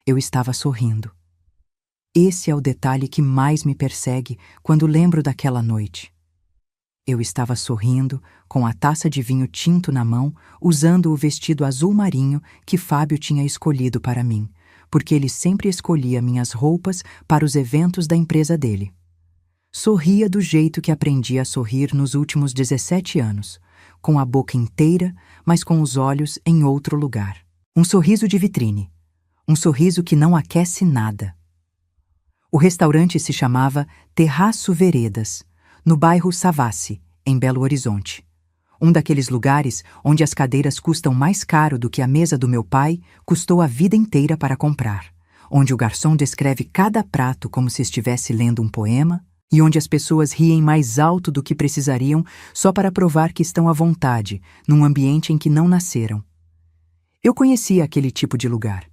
Eu estava sorrindo. Esse é o detalhe que mais me persegue quando lembro daquela noite. Eu estava sorrindo, com a taça de vinho tinto na mão, usando o vestido azul marinho que Fábio tinha escolhido para mim, porque ele sempre escolhia minhas roupas para os eventos da empresa dele. Sorria do jeito que aprendi a sorrir nos últimos 17 anos, com a boca inteira, mas com os olhos em outro lugar. Um sorriso de vitrine. Um sorriso que não aquece nada. O restaurante se chamava Terraço Veredas, no bairro Savassi, em Belo Horizonte. Um daqueles lugares onde as cadeiras custam mais caro do que a mesa do meu pai custou a vida inteira para comprar, onde o garçom descreve cada prato como se estivesse lendo um poema e onde as pessoas riem mais alto do que precisariam só para provar que estão à vontade, num ambiente em que não nasceram. Eu conhecia aquele tipo de lugar.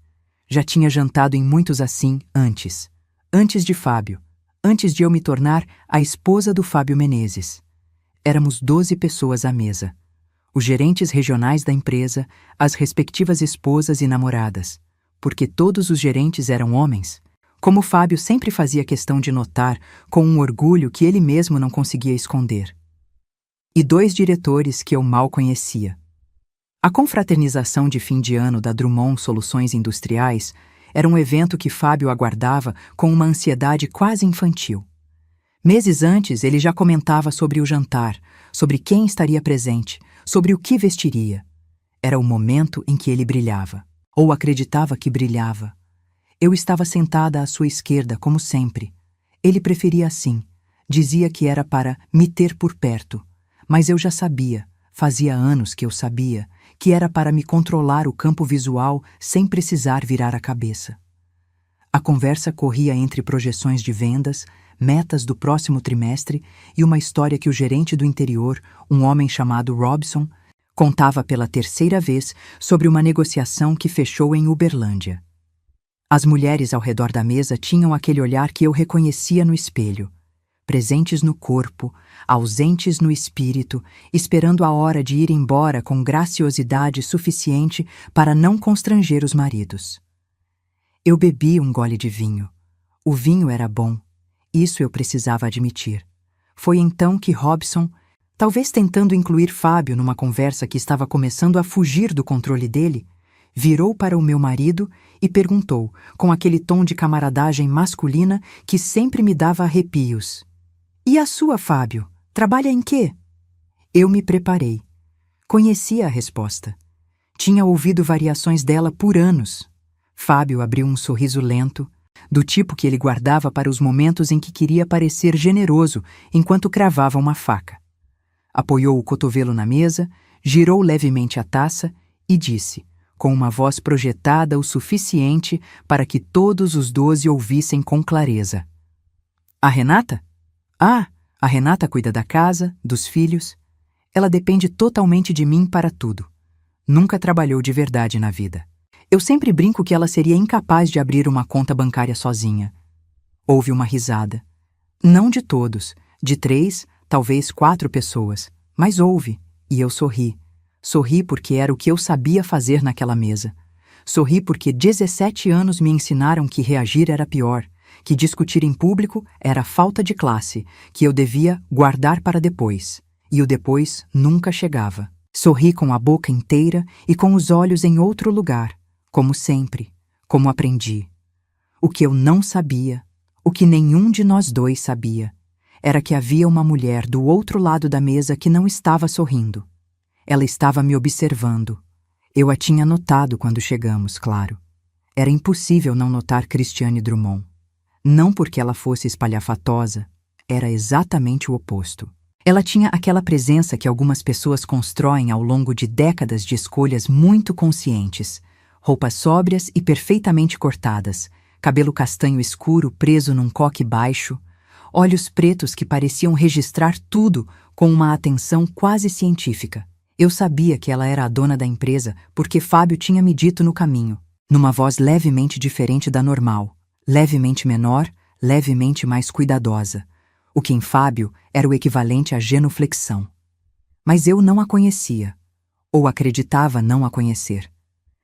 Já tinha jantado em muitos assim antes de Fábio, antes de eu me tornar a esposa do Fábio Menezes. Éramos 12 pessoas à mesa. Os gerentes regionais da empresa, as respectivas esposas e namoradas, porque todos os gerentes eram homens, como Fábio sempre fazia questão de notar com um orgulho que ele mesmo não conseguia esconder. E 2 diretores que eu mal conhecia. A confraternização de fim de ano da Drummond Soluções Industriais era um evento que Fábio aguardava com uma ansiedade quase infantil. Meses antes, ele já comentava sobre o jantar, sobre quem estaria presente, sobre o que vestiria. Era o momento em que ele brilhava, ou acreditava que brilhava. Eu estava sentada à sua esquerda, como sempre. Ele preferia assim. Dizia que era para me ter por perto, mas eu já sabia, fazia anos que eu sabia, que era para me controlar o campo visual sem precisar virar a cabeça. A conversa corria entre projeções de vendas, metas do próximo trimestre e uma história que o gerente do interior, um homem chamado Robson, contava pela 3ª vez sobre uma negociação que fechou em Uberlândia. As mulheres ao redor da mesa tinham aquele olhar que eu reconhecia no espelho, presentes no corpo, ausentes no espírito, esperando a hora de ir embora com graciosidade suficiente para não constranger os maridos. Eu bebi um gole de vinho. O vinho era bom. Isso eu precisava admitir. Foi então que Robson, talvez tentando incluir Fábio numa conversa que estava começando a fugir do controle dele, virou para o meu marido e perguntou, com aquele tom de camaradagem masculina que sempre me dava arrepios: "E a sua, Fábio? Trabalha em quê?" Eu me preparei. Conhecia a resposta. Tinha ouvido variações dela por anos. Fábio abriu um sorriso lento, do tipo que ele guardava para os momentos em que queria parecer generoso enquanto cravava uma faca. Apoiou o cotovelo na mesa, girou levemente a taça e disse, com uma voz projetada o suficiente para que todos os 12 ouvissem com clareza: "A Renata? Ah, a Renata cuida da casa, dos filhos. Ela depende totalmente de mim para tudo. Nunca trabalhou de verdade na vida. Eu sempre brinco que ela seria incapaz de abrir uma conta bancária sozinha." Houve uma risada. Não de todos, de 3, talvez 4 pessoas, mas houve, e eu sorri. Sorri porque era o que eu sabia fazer naquela mesa. Sorri porque 17 anos me ensinaram que reagir era pior, que discutir em público era falta de classe, que eu devia guardar para depois, e o depois nunca chegava. Sorri com a boca inteira e com os olhos em outro lugar, como sempre, como aprendi. O que eu não sabia, o que nenhum de nós 2 sabia, era que havia uma mulher do outro lado da mesa que não estava sorrindo. Ela estava me observando. Eu a tinha notado quando chegamos, claro. Era impossível não notar Cristiane Drummond. Não porque ela fosse espalhafatosa, era exatamente o oposto. Ela tinha aquela presença que algumas pessoas constroem ao longo de décadas de escolhas muito conscientes. Roupas sóbrias e perfeitamente cortadas, cabelo castanho escuro preso num coque baixo, olhos pretos que pareciam registrar tudo com uma atenção quase científica. Eu sabia que ela era a dona da empresa porque Fábio tinha me dito no caminho, numa voz levemente diferente da normal, levemente menor, levemente mais cuidadosa, o que em Fábio era o equivalente à genuflexão. Mas eu não a conhecia, ou acreditava não a conhecer.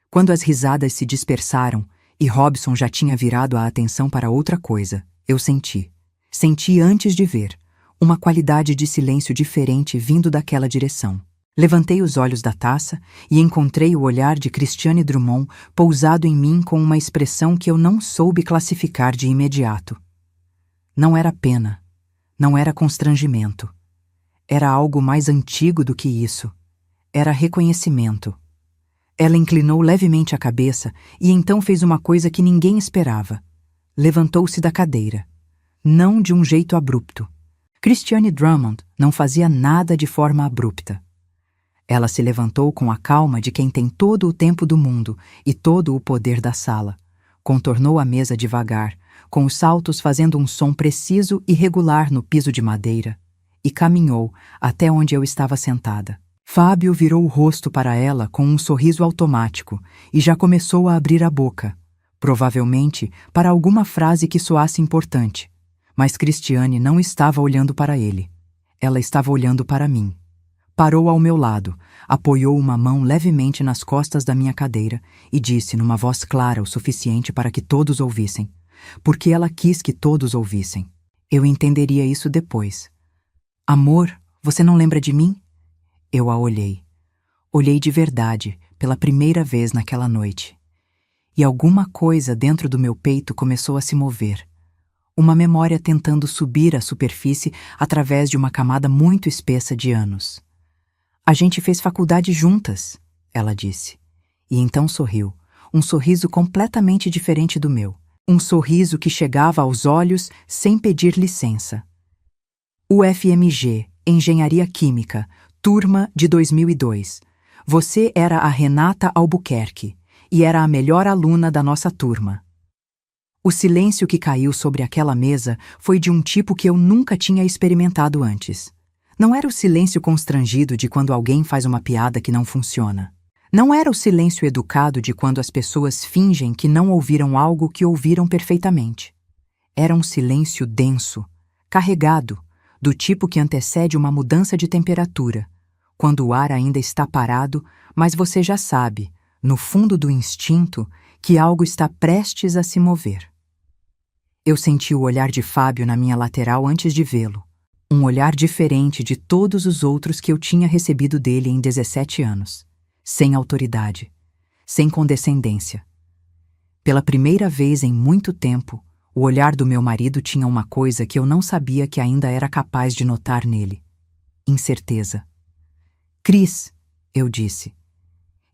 Quando as risadas se dispersaram, E Robson já tinha virado a atenção para outra coisa. Eu senti. Senti antes de ver. Uma qualidade de silêncio diferente vindo daquela direção. Levantei os olhos da taça e encontrei o olhar de Cristiane Drummond pousado em mim com uma expressão que eu não soube classificar de imediato. Não era pena. Não era constrangimento. Era algo mais antigo do que isso. Era reconhecimento. Ela inclinou levemente a cabeça e então fez uma coisa que ninguém esperava. Levantou-se da cadeira. Não de um jeito abrupto. Cristiane Drummond não fazia nada de forma abrupta. Ela se levantou com a calma de quem tem todo o tempo do mundo e todo o poder da sala. Contornou a mesa devagar, com os saltos fazendo um som preciso e regular no piso de madeira, e caminhou até onde eu estava sentada. Fábio virou o rosto para ela com um sorriso automático e já começou a abrir a boca, provavelmente para alguma frase que soasse importante. Mas Cristiane não estava olhando para ele. Ela estava olhando para mim. Parou ao meu lado, apoiou uma mão levemente nas costas da minha cadeira e disse numa voz clara o suficiente para que todos ouvissem, porque ela quis que todos ouvissem. Eu entenderia isso depois. Amor, você não lembra de mim? Eu a olhei. Olhei de verdade, pela primeira vez naquela noite. E alguma coisa dentro do meu peito começou a se mover. Uma memória tentando subir à superfície através de uma camada muito espessa de anos. A gente fez faculdade juntas, ela disse. E então sorriu, um sorriso completamente diferente do meu. Um sorriso que chegava aos olhos sem pedir licença. UFMG, Engenharia Química, turma de 2002. Você era a Renata Albuquerque e era a melhor aluna da nossa turma. O silêncio que caiu sobre aquela mesa foi de um tipo que eu nunca tinha experimentado antes. Não era o silêncio constrangido de quando alguém faz uma piada que não funciona. Não era o silêncio educado de quando as pessoas fingem que não ouviram algo que ouviram perfeitamente. Era um silêncio denso, carregado, do tipo que antecede uma mudança de temperatura, quando o ar ainda está parado, mas você já sabe, no fundo do instinto, que algo está prestes a se mover. Eu senti o olhar de Fábio na minha lateral antes de vê-lo. Um olhar diferente de todos os outros que eu tinha recebido dele em 17 anos. Sem autoridade. Sem condescendência. Pela primeira vez em muito tempo, o olhar do meu marido tinha uma coisa que eu não sabia que ainda era capaz de notar nele. Incerteza. Cris, eu disse.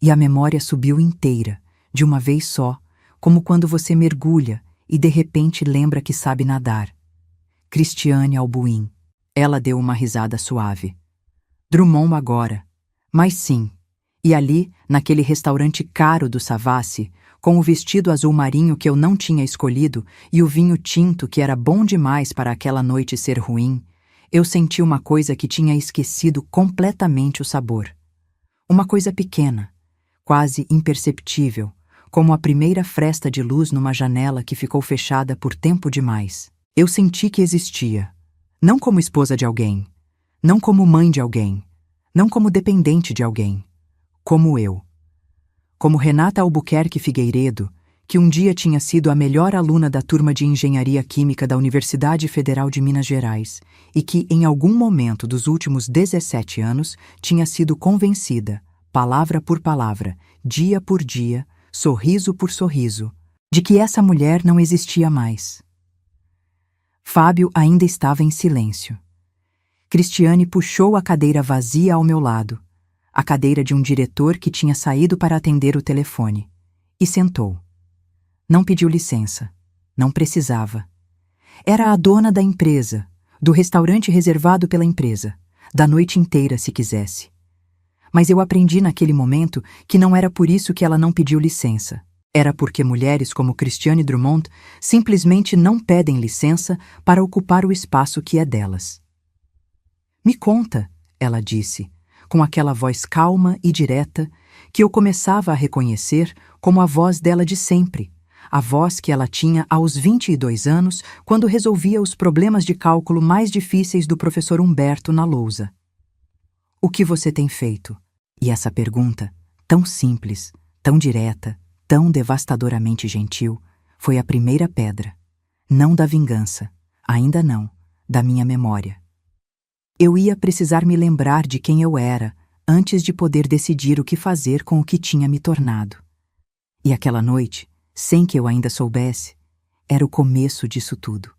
E a memória subiu inteira, de uma vez só, como quando você mergulha e de repente lembra que sabe nadar. Cristiane Albuim. Ela deu uma risada suave. Drummond agora. Mas sim. E ali, naquele restaurante caro do Savassi, com o vestido azul marinho que eu não tinha escolhido e o vinho tinto que era bom demais para aquela noite ser ruim, eu senti uma coisa que tinha esquecido completamente o sabor. Uma coisa pequena, quase imperceptível, como a primeira fresta de luz numa janela que ficou fechada por tempo demais. Eu senti que existia, não como esposa de alguém, não como mãe de alguém, não como dependente de alguém, como eu. Como Renata Albuquerque Figueiredo, que um dia tinha sido a melhor aluna da turma de Engenharia Química da Universidade Federal de Minas Gerais e que, em algum momento dos últimos 17 anos, tinha sido convencida, palavra por palavra, dia por dia, sorriso por sorriso, de que essa mulher não existia mais. Fábio ainda estava em silêncio. Cristiane puxou a cadeira vazia ao meu lado, a cadeira de um diretor que tinha saído para atender o telefone, e sentou. Não pediu licença. Não precisava. Era a dona da empresa, do restaurante reservado pela empresa, da noite inteira se quisesse. Mas eu aprendi naquele momento que não era por isso que ela não pediu licença. Era porque mulheres como Cristiane Drummond simplesmente não pedem licença para ocupar o espaço que é delas. Me conta, ela disse, com aquela voz calma e direta que eu começava a reconhecer como a voz dela de sempre, a voz que ela tinha aos 22 anos quando resolvia os problemas de cálculo mais difíceis do professor Humberto na lousa. O que você tem feito? E essa pergunta, tão simples, tão direta, tão devastadoramente gentil, foi a primeira pedra. Não da vingança, ainda não, da minha memória. Eu ia precisar me lembrar de quem eu era antes de poder decidir o que fazer com o que tinha me tornado. E aquela noite, sem que eu ainda soubesse, era o começo disso tudo.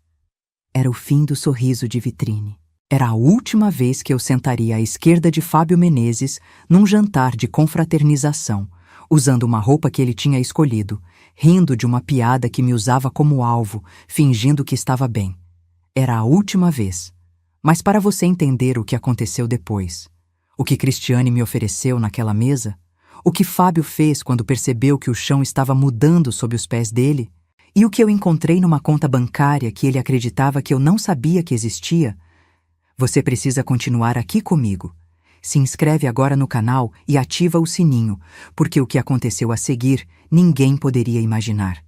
Era o fim do sorriso de vitrine. Era a última vez que eu sentaria à esquerda de Fábio Menezes num jantar de confraternização, usando uma roupa que ele tinha escolhido, rindo de uma piada que me usava como alvo, fingindo que estava bem. Era a última vez. Mas para você entender o que aconteceu depois, o que Cristiane me ofereceu naquela mesa, o que Fábio fez quando percebeu que o chão estava mudando sob os pés dele, e o que eu encontrei numa conta bancária que ele acreditava que eu não sabia que existia, você precisa continuar aqui comigo. Se inscreve agora no canal e ativa o sininho, porque o que aconteceu a seguir ninguém poderia imaginar.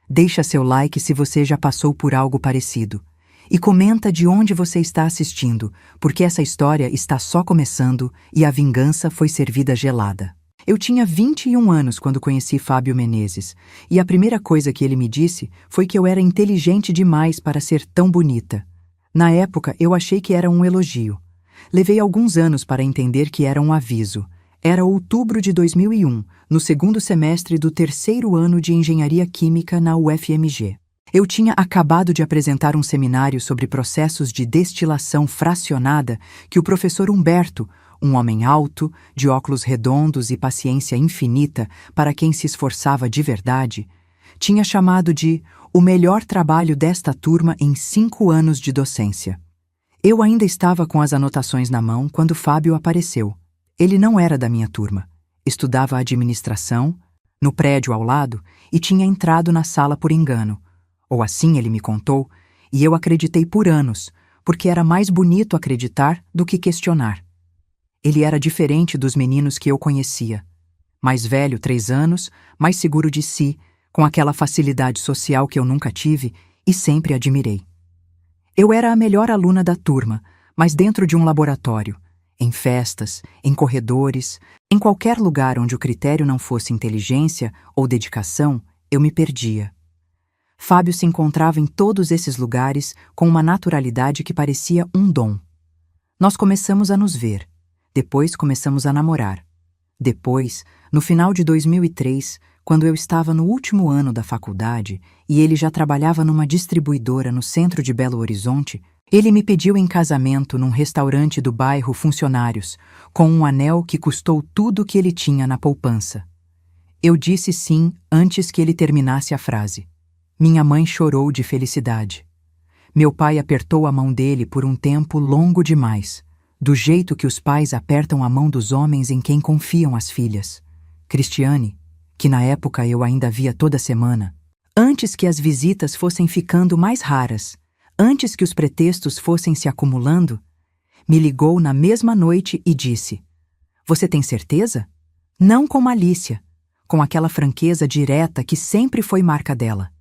Deixa seu like se você já passou por algo parecido. E comenta de onde você está assistindo, porque essa história está só começando e a vingança foi servida gelada. Eu tinha 21 anos quando conheci Fábio Menezes, e a primeira coisa que ele me disse foi que eu era inteligente demais para ser tão bonita. Na época, eu achei que era um elogio. Levei alguns anos para entender que era um aviso. Era outubro de 2001, no segundo semestre do terceiro ano de Engenharia Química na UFMG. Eu tinha acabado de apresentar um seminário sobre processos de destilação fracionada que o professor Humberto, um homem alto, de óculos redondos e paciência infinita para quem se esforçava de verdade, tinha chamado de o melhor trabalho desta turma em 5 anos de docência. Eu ainda estava com as anotações na mão quando Fábio apareceu. Ele não era da minha turma. Estudava administração, no prédio ao lado, e tinha entrado na sala por engano. Ou assim ele me contou, e eu acreditei por anos, porque era mais bonito acreditar do que questionar. Ele era diferente dos meninos que eu conhecia. Mais velho 3 anos, mais seguro de si, com aquela facilidade social que eu nunca tive e sempre admirei. Eu era a melhor aluna da turma, mas dentro de um laboratório, em festas, em corredores, em qualquer lugar onde o critério não fosse inteligência ou dedicação, eu me perdia. Fábio se encontrava em todos esses lugares com uma naturalidade que parecia um dom. Nós começamos a nos ver. Depois começamos a namorar. Depois, no final de 2003, quando eu estava no último ano da faculdade e ele já trabalhava numa distribuidora no centro de Belo Horizonte, ele me pediu em casamento num restaurante do bairro Funcionários, com um anel que custou tudo que ele tinha na poupança. Eu disse sim antes que ele terminasse a frase. Minha mãe chorou de felicidade. Meu pai apertou a mão dele por um tempo longo demais, do jeito que os pais apertam a mão dos homens em quem confiam as filhas. Cristiane, que na época eu ainda via toda semana, antes que as visitas fossem ficando mais raras, antes que os pretextos fossem se acumulando, me ligou na mesma noite e disse: "Você tem certeza?" Não com malícia, com aquela franqueza direta que sempre foi marca dela.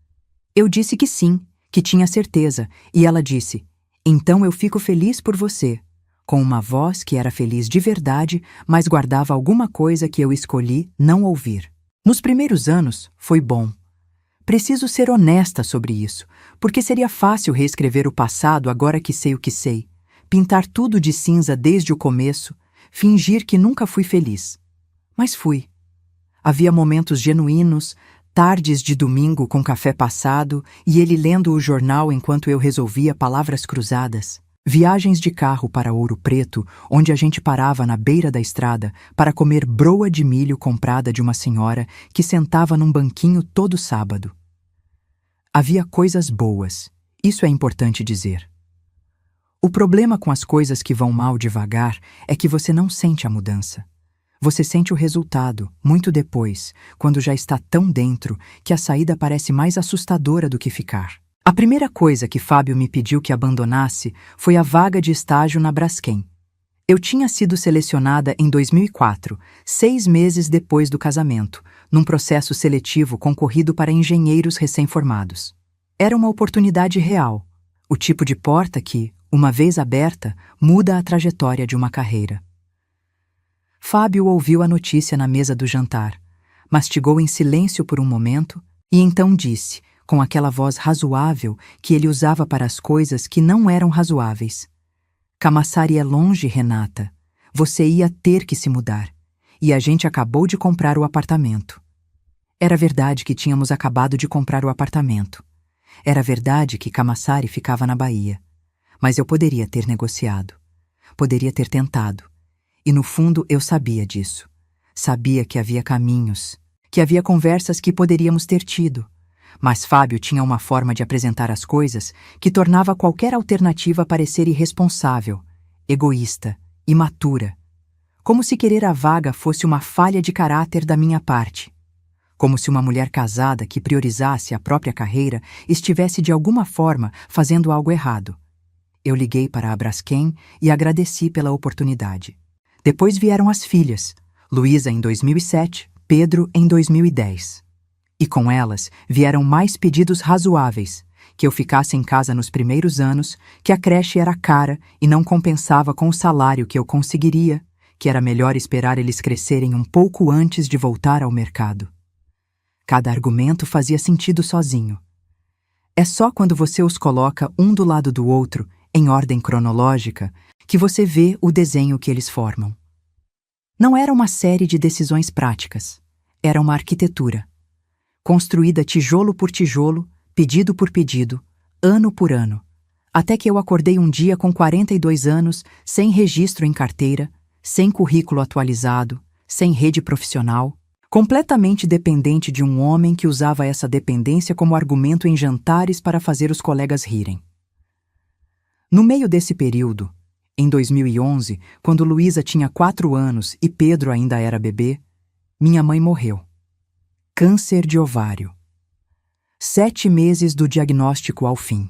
Eu disse que sim, que tinha certeza, e ela disse: "Então eu fico feliz por você", com uma voz que era feliz de verdade, mas guardava alguma coisa que eu escolhi não ouvir. Nos primeiros anos, foi bom. Preciso ser honesta sobre isso, porque seria fácil reescrever o passado agora que sei o que sei, pintar tudo de cinza desde o começo, fingir que nunca fui feliz. Mas fui. Havia momentos genuínos, tardes de domingo com café passado e ele lendo o jornal enquanto eu resolvia palavras cruzadas. Viagens de carro para Ouro Preto, onde a gente parava na beira da estrada para comer broa de milho comprada de uma senhora que sentava num banquinho todo sábado. Havia coisas boas, isso é importante dizer. O problema com as coisas que vão mal devagar é que você não sente a mudança. Você sente o resultado, muito depois, quando já está tão dentro que a saída parece mais assustadora do que ficar. A primeira coisa que Fábio me pediu que abandonasse foi a vaga de estágio na Braskem. Eu tinha sido selecionada em 2004, 6 meses depois do casamento, num processo seletivo concorrido para engenheiros recém-formados. Era uma oportunidade real, o tipo de porta que, uma vez aberta, muda a trajetória de uma carreira. Fábio ouviu a notícia na mesa do jantar, mastigou em silêncio por um momento e então disse, com aquela voz razoável que ele usava para as coisas que não eram razoáveis: Camaçari é longe, Renata. Você ia ter que se mudar. E a gente acabou de comprar o apartamento. Era verdade que tínhamos acabado de comprar o apartamento. Era verdade que Camaçari ficava na Bahia. Mas eu poderia ter negociado. Poderia ter tentado. E no fundo eu sabia disso. Sabia que havia caminhos, que havia conversas que poderíamos ter tido. Mas Fábio tinha uma forma de apresentar as coisas que tornava qualquer alternativa parecer irresponsável, egoísta, imatura. Como se querer a vaga fosse uma falha de caráter da minha parte. Como se uma mulher casada que priorizasse a própria carreira estivesse de alguma forma fazendo algo errado. Eu liguei para a Braskem e agradeci pela oportunidade. Depois vieram as filhas, Luísa em 2007, Pedro em 2010. E com elas vieram mais pedidos razoáveis, que eu ficasse em casa nos primeiros anos, que a creche era cara e não compensava com o salário que eu conseguiria, que era melhor esperar eles crescerem um pouco antes de voltar ao mercado. Cada argumento fazia sentido sozinho. É só quando você os coloca um do lado do outro, em ordem cronológica, que você vê o desenho que eles formam. Não era uma série de decisões práticas, era uma arquitetura. Construída tijolo por tijolo, pedido por pedido, ano por ano, até que eu acordei um dia com 42 anos, sem registro em carteira, sem currículo atualizado, sem rede profissional, completamente dependente de um homem que usava essa dependência como argumento em jantares para fazer os colegas rirem. No meio desse período, em 2011, quando Luísa tinha 4 anos e Pedro ainda era bebê, minha mãe morreu. Câncer de ovário. 7 meses do diagnóstico ao fim.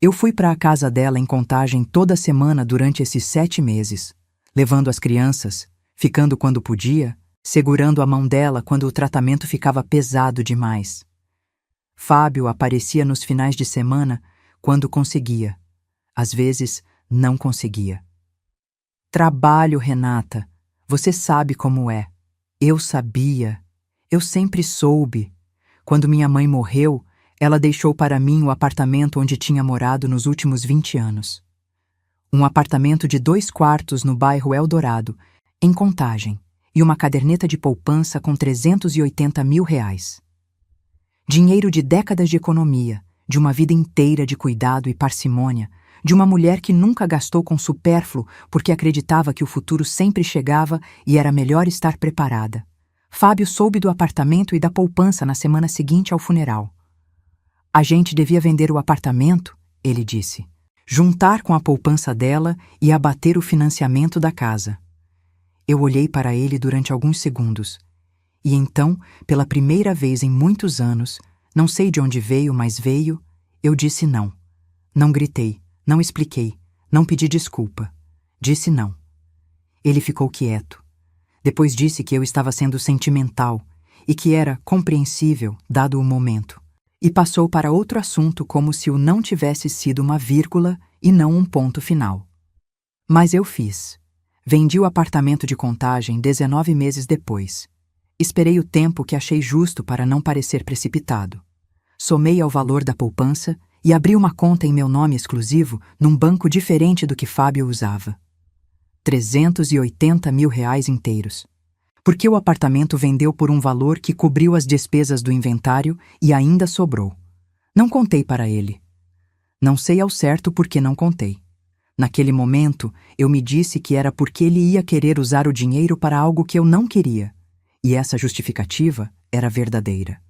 Eu fui para a casa dela em Contagem toda semana durante esses 7 meses, levando as crianças, ficando quando podia, segurando a mão dela quando o tratamento ficava pesado demais. Fábio aparecia nos finais de semana quando conseguia. Às vezes, não conseguia. Trabalho, Renata. Você sabe como é. Eu sabia. Eu sempre soube. Quando minha mãe morreu, ela deixou para mim o apartamento onde tinha morado nos últimos 20 anos. Um apartamento de 2 quartos no bairro Eldorado, em Contagem, e uma caderneta de poupança com R$380 mil. Dinheiro de décadas de economia, de uma vida inteira de cuidado e parcimônia, de uma mulher que nunca gastou com supérfluo porque acreditava que o futuro sempre chegava e era melhor estar preparada. Fábio soube do apartamento e da poupança na semana seguinte ao funeral. A gente devia vender o apartamento, ele disse, juntar com a poupança dela e abater o financiamento da casa. Eu olhei para ele durante alguns segundos. E então, pela primeira vez em muitos anos, não sei de onde veio, mas veio, eu disse não. Não gritei, não expliquei, não pedi desculpa. Disse não. Ele ficou quieto. Depois disse que eu estava sendo sentimental e que era compreensível, dado o momento. E passou para outro assunto como se o não tivesse sido uma vírgula e não um ponto final. Mas eu fiz. Vendi o apartamento de Contagem 19 meses depois. Esperei o tempo que achei justo para não parecer precipitado. Somei ao valor da poupança e abri uma conta em meu nome exclusivo num banco diferente do que Fábio usava. R$380 mil inteiros. Porque o apartamento vendeu por um valor que cobriu as despesas do inventário e ainda sobrou. Não contei para ele. Não sei ao certo por que não contei. Naquele momento, eu me disse que era porque ele ia querer usar o dinheiro para algo que eu não queria. E essa justificativa era verdadeira.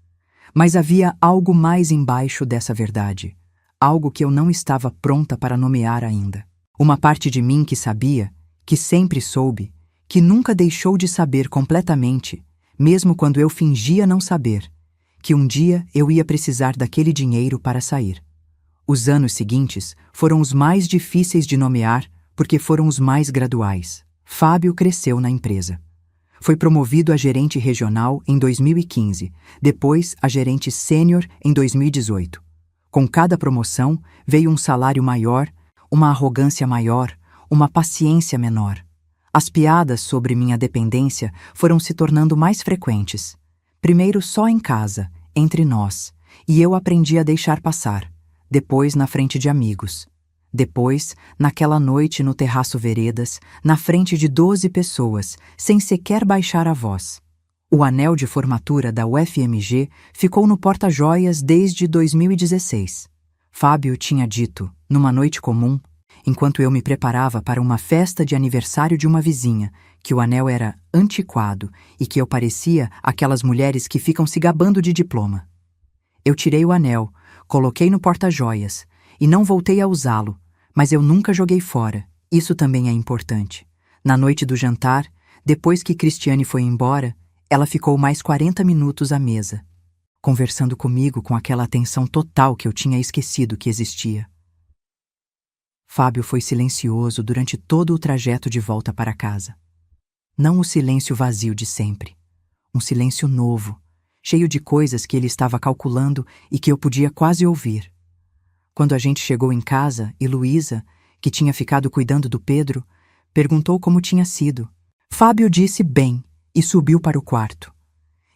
Mas havia algo mais embaixo dessa verdade. Algo que eu não estava pronta para nomear ainda. Uma parte de mim que sabia, que sempre soube, que nunca deixou de saber completamente, mesmo quando eu fingia não saber, que um dia eu ia precisar daquele dinheiro para sair. Os anos seguintes foram os mais difíceis de nomear porque foram os mais graduais. Fábio cresceu na empresa. Foi promovido a gerente regional em 2015, depois a gerente sênior em 2018. Com cada promoção veio um salário maior, uma arrogância maior, uma paciência menor. As piadas sobre minha dependência foram se tornando mais frequentes. Primeiro só em casa, entre nós, e eu aprendi a deixar passar. Depois na frente de amigos. Depois, naquela noite no terraço Veredas, na frente de 12 pessoas, sem sequer baixar a voz. O anel de formatura da UFMG ficou no porta-joias desde 2016. Fábio tinha dito, numa noite comum, enquanto eu me preparava para uma festa de aniversário de uma vizinha, que o anel era antiquado e que eu parecia aquelas mulheres que ficam se gabando de diploma. Eu tirei o anel, coloquei no porta-joias e não voltei a usá-lo, mas eu nunca joguei fora. Isso também é importante. Na noite do jantar, depois que Cristiane foi embora, ela ficou mais 40 minutos à mesa, conversando comigo com aquela atenção total que eu tinha esquecido que existia. Fábio foi silencioso durante todo o trajeto de volta para casa. Não o silêncio vazio de sempre. Um silêncio novo, cheio de coisas que ele estava calculando e que eu podia quase ouvir. Quando a gente chegou em casa e Luísa, que tinha ficado cuidando do Pedro, perguntou como tinha sido. Fábio disse bem e subiu para o quarto.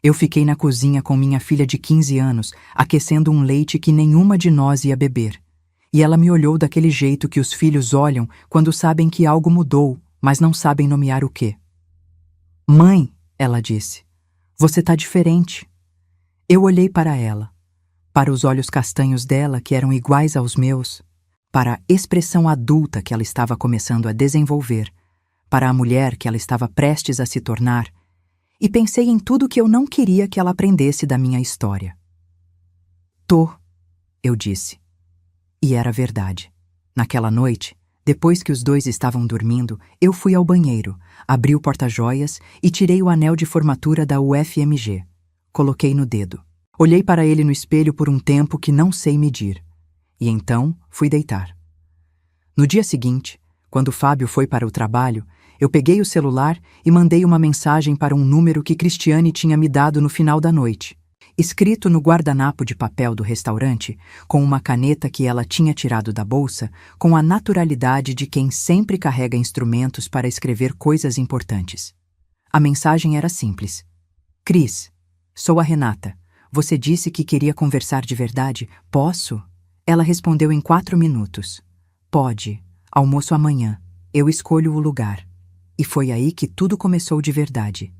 Eu fiquei na cozinha com minha filha de 15 anos, aquecendo um leite que nenhuma de nós ia beber. E ela me olhou daquele jeito que os filhos olham quando sabem que algo mudou, mas não sabem nomear o quê. Mãe, ela disse, você tá diferente. Eu olhei para ela, para os olhos castanhos dela que eram iguais aos meus, para a expressão adulta que ela estava começando a desenvolver, para a mulher que ela estava prestes a se tornar, e pensei em tudo que eu não queria que ela aprendesse da minha história. Tô, eu disse. E era verdade. Naquela noite, depois que os dois estavam dormindo, eu fui ao banheiro, abri o porta-joias e tirei o anel de formatura da UFMG. Coloquei no dedo. Olhei para ele no espelho por um tempo que não sei medir. E então fui deitar. No dia seguinte, quando Fábio foi para o trabalho, eu peguei o celular e mandei uma mensagem para um número que Cristiane tinha me dado no final da noite. Escrito no guardanapo de papel do restaurante, com uma caneta que ela tinha tirado da bolsa, com a naturalidade de quem sempre carrega instrumentos para escrever coisas importantes. A mensagem era simples. Cris, sou a Renata. Você disse que queria conversar de verdade. Posso? Ela respondeu em 4 minutos. Pode. Almoço amanhã. Eu escolho o lugar. E foi aí que tudo começou de verdade.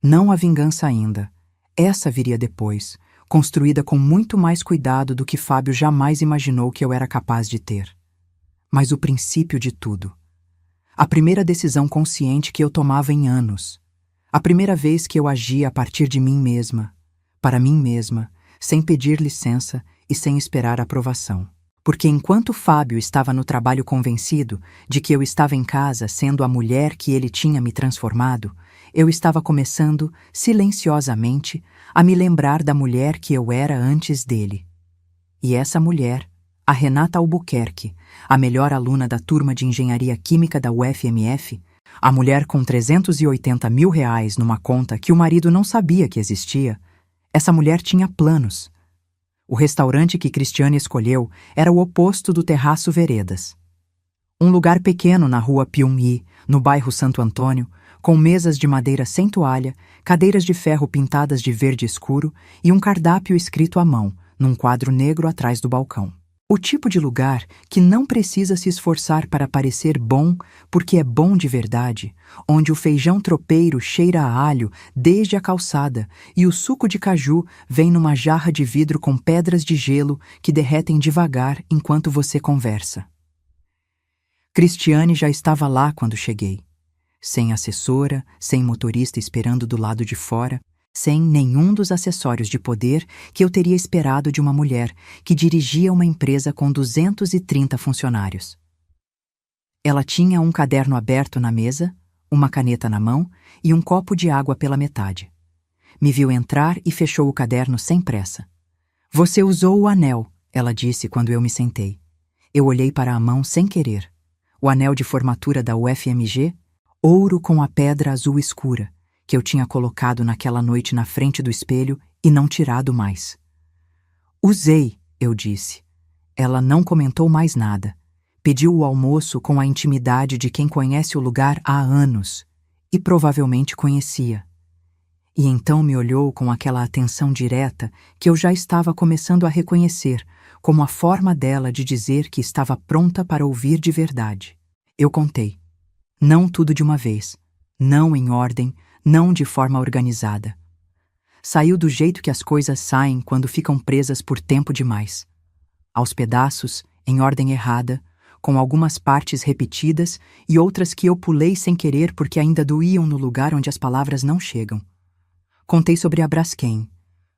Não a vingança ainda. Essa viria depois, construída com muito mais cuidado do que Fábio jamais imaginou que eu era capaz de ter. Mas o princípio de tudo. A primeira decisão consciente que eu tomava em anos. A primeira vez que eu agia a partir de mim mesma, para mim mesma, sem pedir licença e sem esperar aprovação. Porque enquanto Fábio estava no trabalho convencido de que eu estava em casa sendo a mulher que ele tinha me transformado, eu estava começando, silenciosamente, a me lembrar da mulher que eu era antes dele. E essa mulher, a Renata Albuquerque, a melhor aluna da turma de Engenharia Química da UFMF, a mulher com R$380 mil numa conta que o marido não sabia que existia, essa mulher tinha planos. O restaurante que Cristiane escolheu era o oposto do terraço Veredas. Um lugar pequeno na rua Pyong-yi, no bairro Santo Antônio, com mesas de madeira sem toalha, cadeiras de ferro pintadas de verde escuro e um cardápio escrito à mão, num quadro negro atrás do balcão. O tipo de lugar que não precisa se esforçar para parecer bom porque é bom de verdade, onde o feijão tropeiro cheira a alho desde a calçada e o suco de caju vem numa jarra de vidro com pedras de gelo que derretem devagar enquanto você conversa. Cristiane já estava lá quando cheguei. Sem assessora, sem motorista esperando do lado de fora, sem nenhum dos acessórios de poder que eu teria esperado de uma mulher que dirigia uma empresa com 230 funcionários. Ela tinha um caderno aberto na mesa, uma caneta na mão e um copo de água pela metade. Me viu entrar e fechou o caderno sem pressa. Você usou o anel, ela disse quando eu me sentei. Eu olhei para a mão sem querer. O anel de formatura da UFMG, ouro com a pedra azul escura, que eu tinha colocado naquela noite na frente do espelho e não tirado mais. Usei, eu disse. Ela não comentou mais nada. Pediu o almoço com a intimidade de quem conhece o lugar há anos, e provavelmente conhecia. E então me olhou com aquela atenção direta que eu já estava começando a reconhecer como a forma dela de dizer que estava pronta para ouvir de verdade. Eu contei. Não tudo de uma vez, não em ordem, não de forma organizada. Saiu do jeito que as coisas saem quando ficam presas por tempo demais. Aos pedaços, em ordem errada, com algumas partes repetidas e outras que eu pulei sem querer porque ainda doíam no lugar onde as palavras não chegam. Contei sobre a Braskem,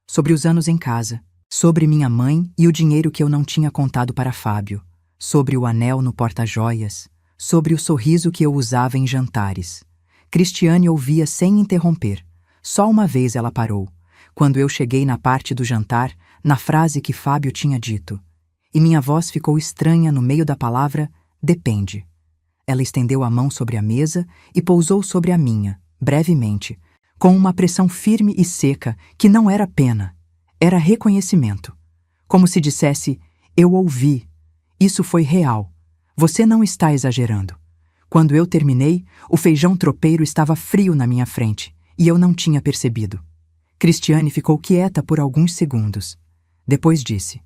sobre os anos em casa, sobre minha mãe e o dinheiro que eu não tinha contado para Fábio, sobre o anel no porta-joias, sobre o sorriso que eu usava em jantares. Cristiane ouvia sem interromper. Só uma vez ela parou, quando eu cheguei na parte do jantar, na frase que Fábio tinha dito. E minha voz ficou estranha no meio da palavra depende. Ela estendeu a mão sobre a mesa e pousou sobre a minha, brevemente, com uma pressão firme e seca que não era pena, era reconhecimento. Como se dissesse, eu ouvi, isso foi real, você não está exagerando. Quando eu terminei, o feijão tropeiro estava frio na minha frente e eu não tinha percebido. Cristiane ficou quieta por alguns segundos. Depois disse: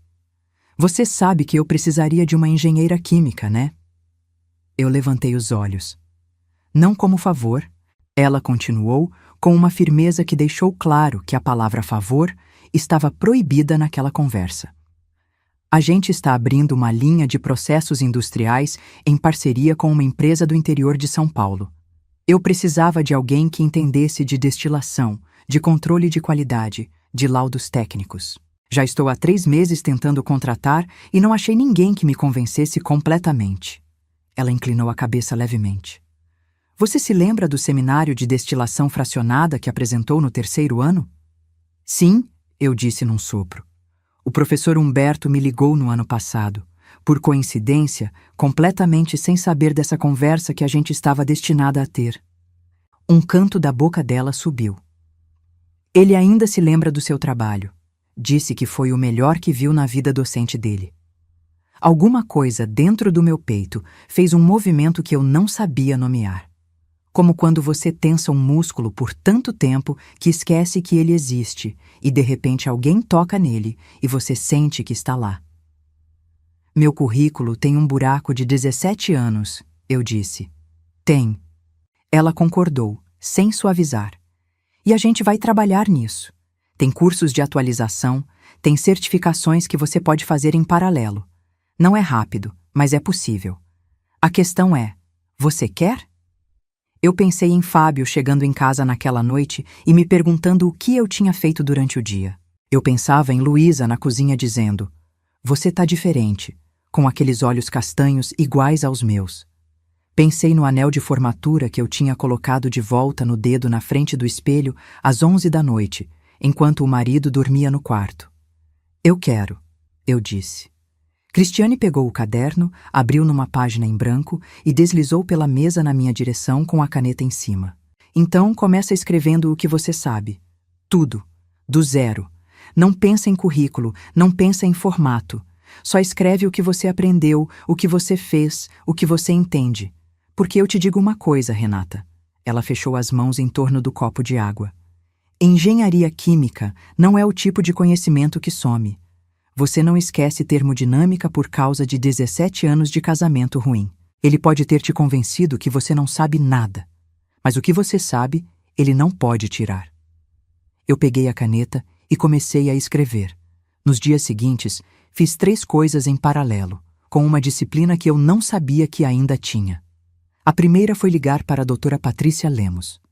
você sabe que eu precisaria de uma engenheira química, né? Eu levantei os olhos. Não como favor, ela continuou com uma firmeza que deixou claro que a palavra favor estava proibida naquela conversa. A gente está abrindo uma linha de processos industriais em parceria com uma empresa do interior de São Paulo. Eu precisava de alguém que entendesse de destilação, de controle de qualidade, de laudos técnicos. Já estou há 3 meses tentando contratar e não achei ninguém que me convencesse completamente. Ela inclinou a cabeça levemente. Você se lembra do seminário de destilação fracionada que apresentou no 3º ano? Sim, eu disse num sopro. O professor Humberto me ligou no ano passado, por coincidência, completamente sem saber dessa conversa que a gente estava destinada a ter. Um canto da boca dela subiu. Ele ainda se lembra do seu trabalho. Disse que foi o melhor que viu na vida docente dele. Alguma coisa dentro do meu peito fez um movimento que eu não sabia nomear. Como quando você tensa um músculo por tanto tempo que esquece que ele existe e de repente alguém toca nele e você sente que está lá. Meu currículo tem um buraco de 17 anos, eu disse. Tem. Ela concordou, sem suavizar. E a gente vai trabalhar nisso. Tem cursos de atualização, tem certificações que você pode fazer em paralelo. Não é rápido, mas é possível. A questão é, você quer? Eu pensei em Fábio chegando em casa naquela noite e me perguntando o que eu tinha feito durante o dia. Eu pensava em Luísa na cozinha dizendo, você tá diferente, com aqueles olhos castanhos iguais aos meus. Pensei no anel de formatura que eu tinha colocado de volta no dedo na frente do espelho às 11 da noite, enquanto o marido dormia no quarto. Eu quero, eu disse. Cristiane pegou o caderno, abriu numa página em branco e deslizou pela mesa na minha direção com a caneta em cima. Então começa escrevendo o que você sabe. Tudo. Do zero. Não pensa em currículo, não pensa em formato. Só escreve o que você aprendeu, o que você fez, o que você entende. Porque eu te digo uma coisa, Renata. Ela fechou as mãos em torno do copo de água. Engenharia química não é o tipo de conhecimento que some. Você não esquece termodinâmica por causa de 17 anos de casamento ruim. Ele pode ter te convencido que você não sabe nada. Mas o que você sabe, ele não pode tirar. Eu peguei a caneta e comecei a escrever. Nos dias seguintes, fiz 3 coisas em paralelo, com uma disciplina que eu não sabia que ainda tinha. A primeira foi ligar para a doutora Patrícia Lemos.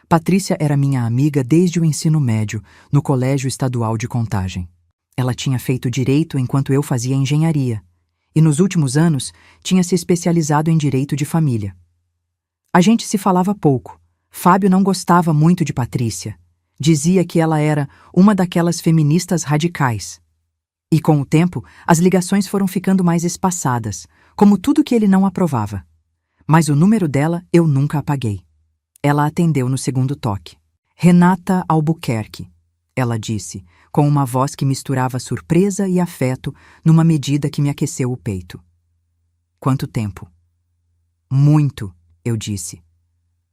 Patrícia era minha amiga desde o ensino médio, no Colégio Estadual de Contagem. Ela tinha feito direito enquanto eu fazia engenharia, e nos últimos anos tinha se especializado em direito de família. A gente se falava pouco. Fábio não gostava muito de Patrícia. Dizia que ela era uma daquelas feministas radicais. E com o tempo, as ligações foram ficando mais espaçadas, como tudo que ele não aprovava. Mas o número dela eu nunca apaguei. Ela atendeu no segundo toque. Renata Albuquerque, ela disse, com uma voz que misturava surpresa e afeto numa medida que me aqueceu o peito. Quanto tempo? Muito, eu disse.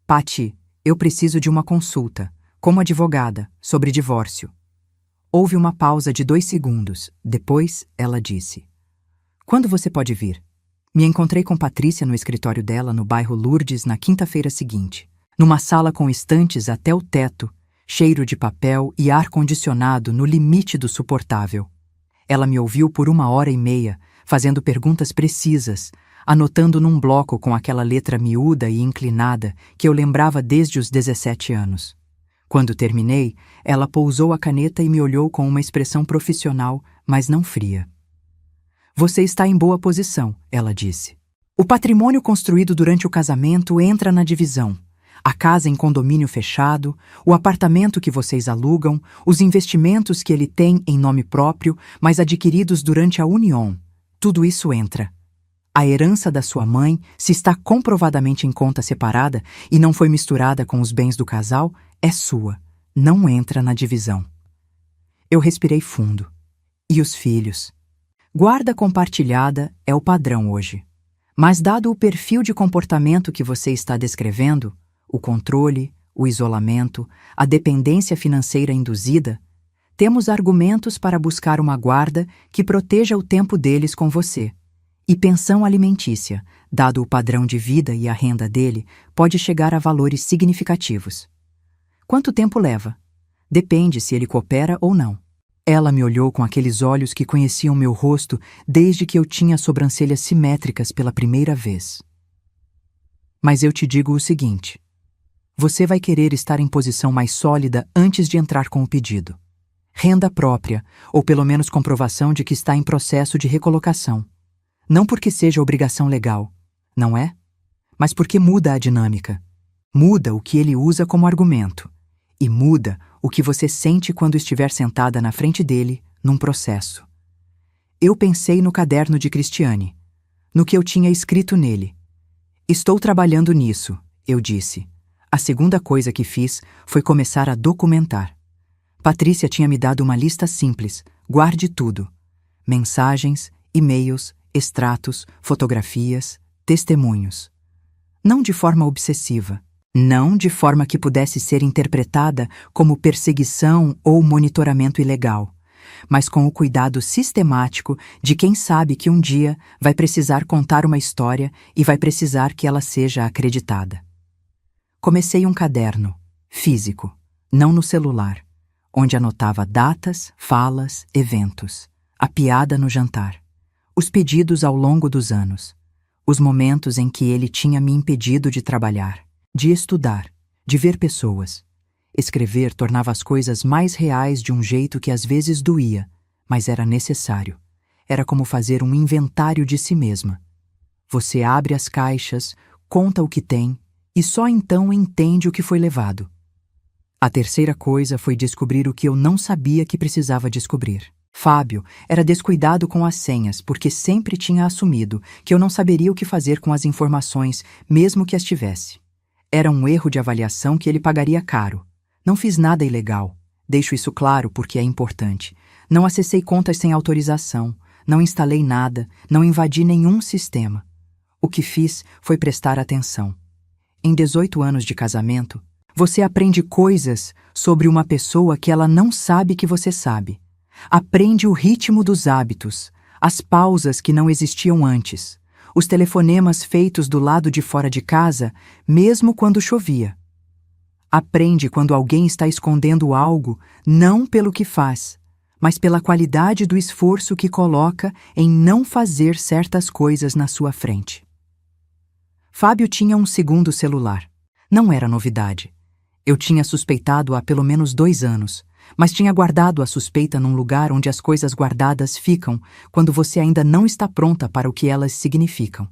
Patty, eu preciso de uma consulta, como advogada, sobre divórcio. Houve uma pausa de 2 segundos. Depois, ela disse: Quando você pode vir? Me encontrei com Patrícia no escritório dela no bairro Lourdes na quinta-feira seguinte, numa sala com estantes até o teto, cheiro de papel e ar-condicionado no limite do suportável. Ela me ouviu por 1h30, fazendo perguntas precisas, anotando num bloco com aquela letra miúda e inclinada que eu lembrava desde os 17 anos. Quando terminei, ela pousou a caneta e me olhou com uma expressão profissional, mas não fria. Você está em boa posição, ela disse. O patrimônio construído durante o casamento entra na divisão. A casa em condomínio fechado, o apartamento que vocês alugam, os investimentos que ele tem em nome próprio, mas adquiridos durante a união. Tudo isso entra. A herança da sua mãe, se está comprovadamente em conta separada e não foi misturada com os bens do casal, é sua. Não entra na divisão. Eu respirei fundo. E os filhos? Guarda compartilhada é o padrão hoje. Mas dado o perfil de comportamento que você está descrevendo, o controle, o isolamento, a dependência financeira induzida, temos argumentos para buscar uma guarda que proteja o tempo deles com você. E pensão alimentícia, dado o padrão de vida e a renda dele, pode chegar a valores significativos. Quanto tempo leva? Depende se ele coopera ou não. Ela me olhou com aqueles olhos que conheciam meu rosto desde que eu tinha as sobrancelhas simétricas pela primeira vez. Mas eu te digo o seguinte: você vai querer estar em posição mais sólida antes de entrar com o pedido. Renda própria, ou pelo menos comprovação de que está em processo de recolocação. Não porque seja obrigação legal, não é? Mas porque muda a dinâmica. Muda o que ele usa como argumento. E muda o que você sente quando estiver sentada na frente dele, num processo. Eu pensei no caderno de Cristiane, no que eu tinha escrito nele. Estou trabalhando nisso, eu disse. A segunda coisa que fiz foi começar a documentar. Patrícia tinha me dado uma lista simples, guarde tudo. Mensagens, e-mails, extratos, fotografias, testemunhos. Não de forma obsessiva. Não de forma que pudesse ser interpretada como perseguição ou monitoramento ilegal, mas com o cuidado sistemático de quem sabe que um dia vai precisar contar uma história e vai precisar que ela seja acreditada. Comecei um caderno, físico, não no celular, onde anotava datas, falas, eventos, a piada no jantar, os pedidos ao longo dos anos, os momentos em que ele tinha me impedido de trabalhar, de estudar, de ver pessoas. Escrever tornava as coisas mais reais de um jeito que às vezes doía, mas era necessário. Era como fazer um inventário de si mesma. Você abre as caixas, conta o que tem e só então entende o que foi levado. A terceira coisa foi descobrir o que eu não sabia que precisava descobrir. Fábio era descuidado com as senhas porque sempre tinha assumido que eu não saberia o que fazer com as informações, mesmo que as tivesse. Era um erro de avaliação que ele pagaria caro. Não fiz nada ilegal. Deixo isso claro porque é importante. Não acessei contas sem autorização. Não instalei nada. Não invadi nenhum sistema. O que fiz foi prestar atenção. Em 18 anos de casamento, você aprende coisas sobre uma pessoa que ela não sabe que você sabe. Aprende o ritmo dos hábitos, as pausas que não existiam antes. Os telefonemas feitos do lado de fora de casa, mesmo quando chovia. Aprende quando alguém está escondendo algo, não pelo que faz, mas pela qualidade do esforço que coloca em não fazer certas coisas na sua frente. Fábio tinha um segundo celular. Não era novidade. Eu tinha suspeitado há pelo menos 2 anos, mas tinha guardado a suspeita num lugar onde as coisas guardadas ficam quando você ainda não está pronta para o que elas significam.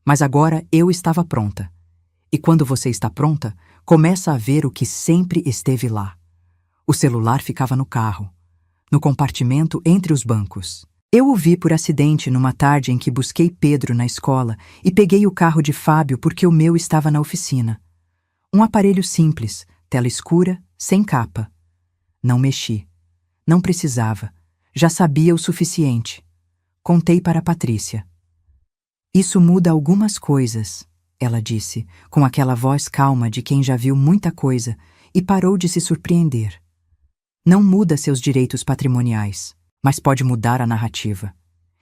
Mas agora eu estava pronta. E quando você está pronta, começa a ver o que sempre esteve lá. O celular ficava no carro, no compartimento entre os bancos. Eu o vi por acidente numa tarde em que busquei Pedro na escola e peguei o carro de Fábio porque o meu estava na oficina. Um aparelho simples, tela escura, sem capa. Não mexi. Não precisava. Já sabia o suficiente. Contei para Patrícia. Isso muda algumas coisas, ela disse, com aquela voz calma de quem já viu muita coisa e parou de se surpreender. Não muda seus direitos patrimoniais, mas pode mudar a narrativa.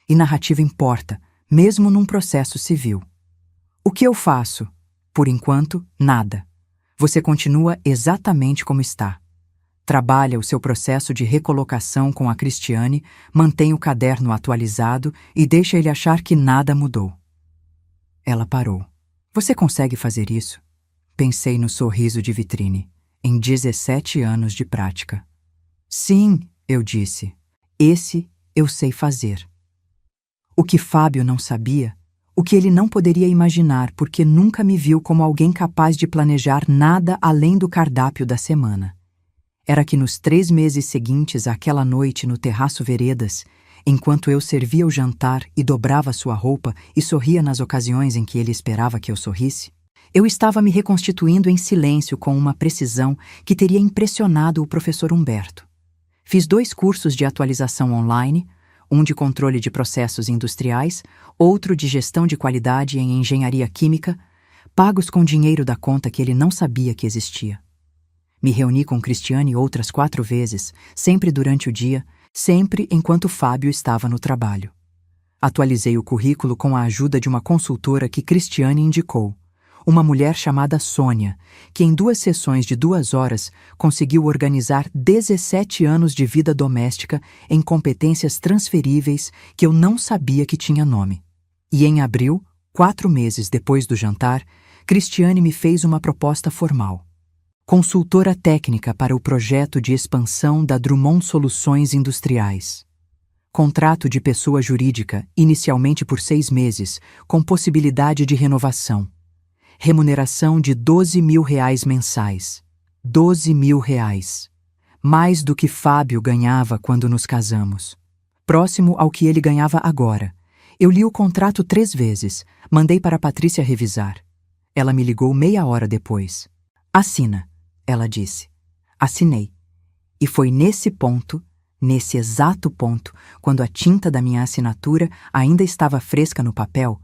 E narrativa importa, mesmo num processo civil. O que eu faço? Por enquanto, nada. Você continua exatamente como está. Trabalha o seu processo de recolocação com a Cristiane, mantém o caderno atualizado e deixa ele achar que nada mudou. Ela parou. Você consegue fazer isso? Pensei no sorriso de vitrine, em 17 anos de prática. Sim, eu disse. Esse eu sei fazer. O que Fábio não sabia, o que ele não poderia imaginar porque nunca me viu como alguém capaz de planejar nada além do cardápio da semana, era que nos 3 meses seguintes àquela noite no terraço Veredas, enquanto eu servia o jantar e dobrava sua roupa e sorria nas ocasiões em que ele esperava que eu sorrisse, eu estava me reconstituindo em silêncio com uma precisão que teria impressionado o professor Humberto. Fiz 2 cursos de atualização online, um de controle de processos industriais, outro de gestão de qualidade em engenharia química, pagos com dinheiro da conta que ele não sabia que existia. Me reuni com Cristiane outras 4 vezes, sempre durante o dia, sempre enquanto Fábio estava no trabalho. Atualizei o currículo com a ajuda de uma consultora que Cristiane indicou, uma mulher chamada Sônia, que em 2 sessões de 2 horas conseguiu organizar 17 anos de vida doméstica em competências transferíveis que eu não sabia que tinha nome. E em abril, 4 meses depois do jantar, Cristiane me fez uma proposta formal. Consultora técnica para o projeto de expansão da Drummond Soluções Industriais. Contrato de pessoa jurídica, inicialmente por 6 meses, com possibilidade de renovação. Remuneração de R$ 12.000 mensais. R$ 12.000. Mais do que Fábio ganhava quando nos casamos. Próximo ao que ele ganhava agora. Eu li o contrato 3 vezes, mandei para Patrícia revisar. Ela me ligou meia hora depois. Assina, ela disse. Assinei. E foi nesse ponto, nesse exato ponto, quando a tinta da minha assinatura ainda estava fresca no papel,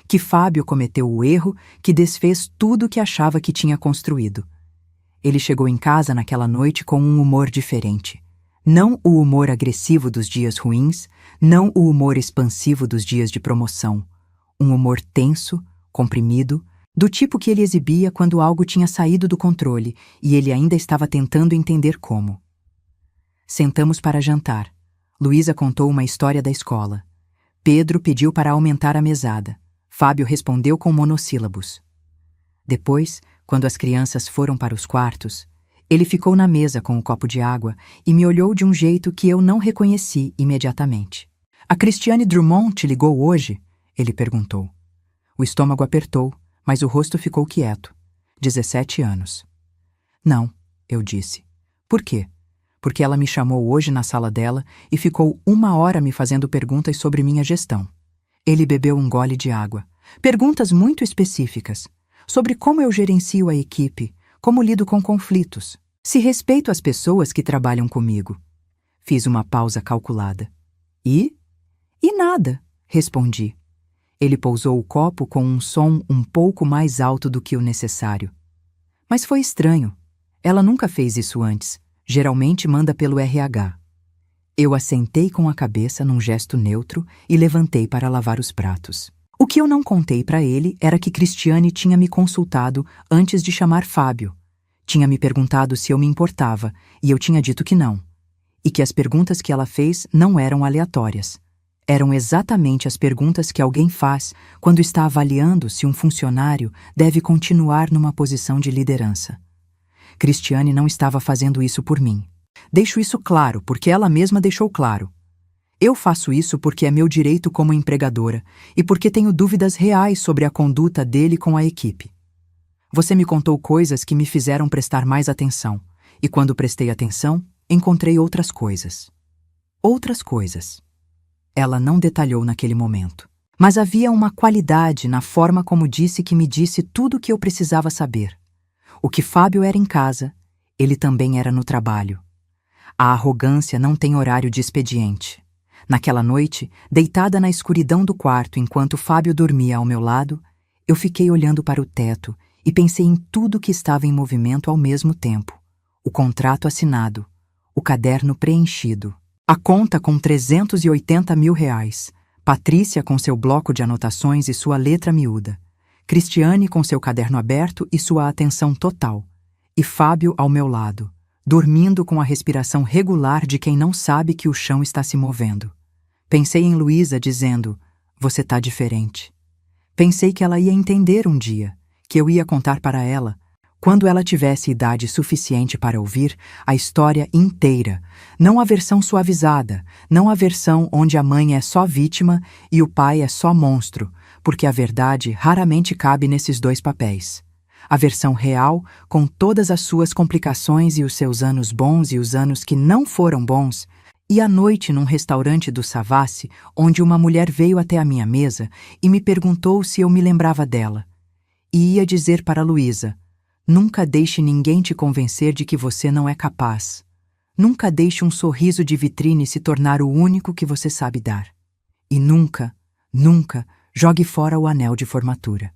que Fábio cometeu o erro que desfez tudo que achava que tinha construído. Ele chegou em casa naquela noite com um humor diferente. Não o humor agressivo dos dias ruins, não o humor expansivo dos dias de promoção. Um humor tenso, comprimido, do tipo que ele exibia quando algo tinha saído do controle e ele ainda estava tentando entender como. Sentamos para jantar. Luísa contou uma história da escola. Pedro pediu para aumentar a mesada. Fábio respondeu com monossílabos. Depois, quando as crianças foram para os quartos, ele ficou na mesa com o copo de água e me olhou de um jeito que eu não reconheci imediatamente. A Cristiane Drummond te ligou hoje? Ele perguntou. O estômago apertou, mas o rosto ficou quieto. 17 anos. Não, eu disse. Por quê? Porque ela me chamou hoje na sala dela e ficou 1 hora me fazendo perguntas sobre minha gestão. Ele bebeu um gole de água. Perguntas muito específicas. Sobre como eu gerencio a equipe, como lido com conflitos, se respeito as pessoas que trabalham comigo. Fiz uma pausa calculada. E nada, respondi. Ele pousou o copo com um som um pouco mais alto do que o necessário. Mas foi estranho. Ela nunca fez isso antes. Geralmente manda pelo RH. Eu assentei com a cabeça num gesto neutro e levantei para lavar os pratos. O que eu não contei para ele era que Cristiane tinha me consultado antes de chamar Fábio. Tinha me perguntado se eu me importava e eu tinha dito que não. E que as perguntas que ela fez não eram aleatórias. Eram exatamente as perguntas que alguém faz quando está avaliando se um funcionário deve continuar numa posição de liderança. Cristiane não estava fazendo isso por mim. Deixo isso claro porque ela mesma deixou claro. Eu faço isso porque é meu direito como empregadora e porque tenho dúvidas reais sobre a conduta dele com a equipe. Você me contou coisas que me fizeram prestar mais atenção, e quando prestei atenção, encontrei outras coisas. Outras coisas. Ela não detalhou naquele momento, mas havia uma qualidade na forma como disse que me disse tudo o que eu precisava saber. O que Fábio era em casa, ele também era no trabalho. A arrogância não tem horário de expediente. Naquela noite, deitada na escuridão do quarto enquanto Fábio dormia ao meu lado, eu fiquei olhando para o teto e pensei em tudo que estava em movimento ao mesmo tempo. O contrato assinado, o caderno preenchido, a conta com R$380 mil, Patrícia com seu bloco de anotações e sua letra miúda, Cristiane com seu caderno aberto e sua atenção total, e Fábio ao meu lado, dormindo com a respiração regular de quem não sabe que o chão está se movendo. Pensei em Luísa dizendo, "Você tá diferente." Pensei que ela ia entender um dia, que eu ia contar para ela, quando ela tivesse idade suficiente para ouvir a história inteira, não a versão suavizada, não a versão onde a mãe é só vítima e o pai é só monstro, porque a verdade raramente cabe nesses dois papéis. A versão real, com todas as suas complicações e os seus anos bons e os anos que não foram bons, e a noite num restaurante do Savassi, onde uma mulher veio até a minha mesa e me perguntou se eu me lembrava dela. E ia dizer para Luísa, "Nunca deixe ninguém te convencer de que você não é capaz. Nunca deixe um sorriso de vitrine se tornar o único que você sabe dar. E nunca, nunca jogue fora o anel de formatura."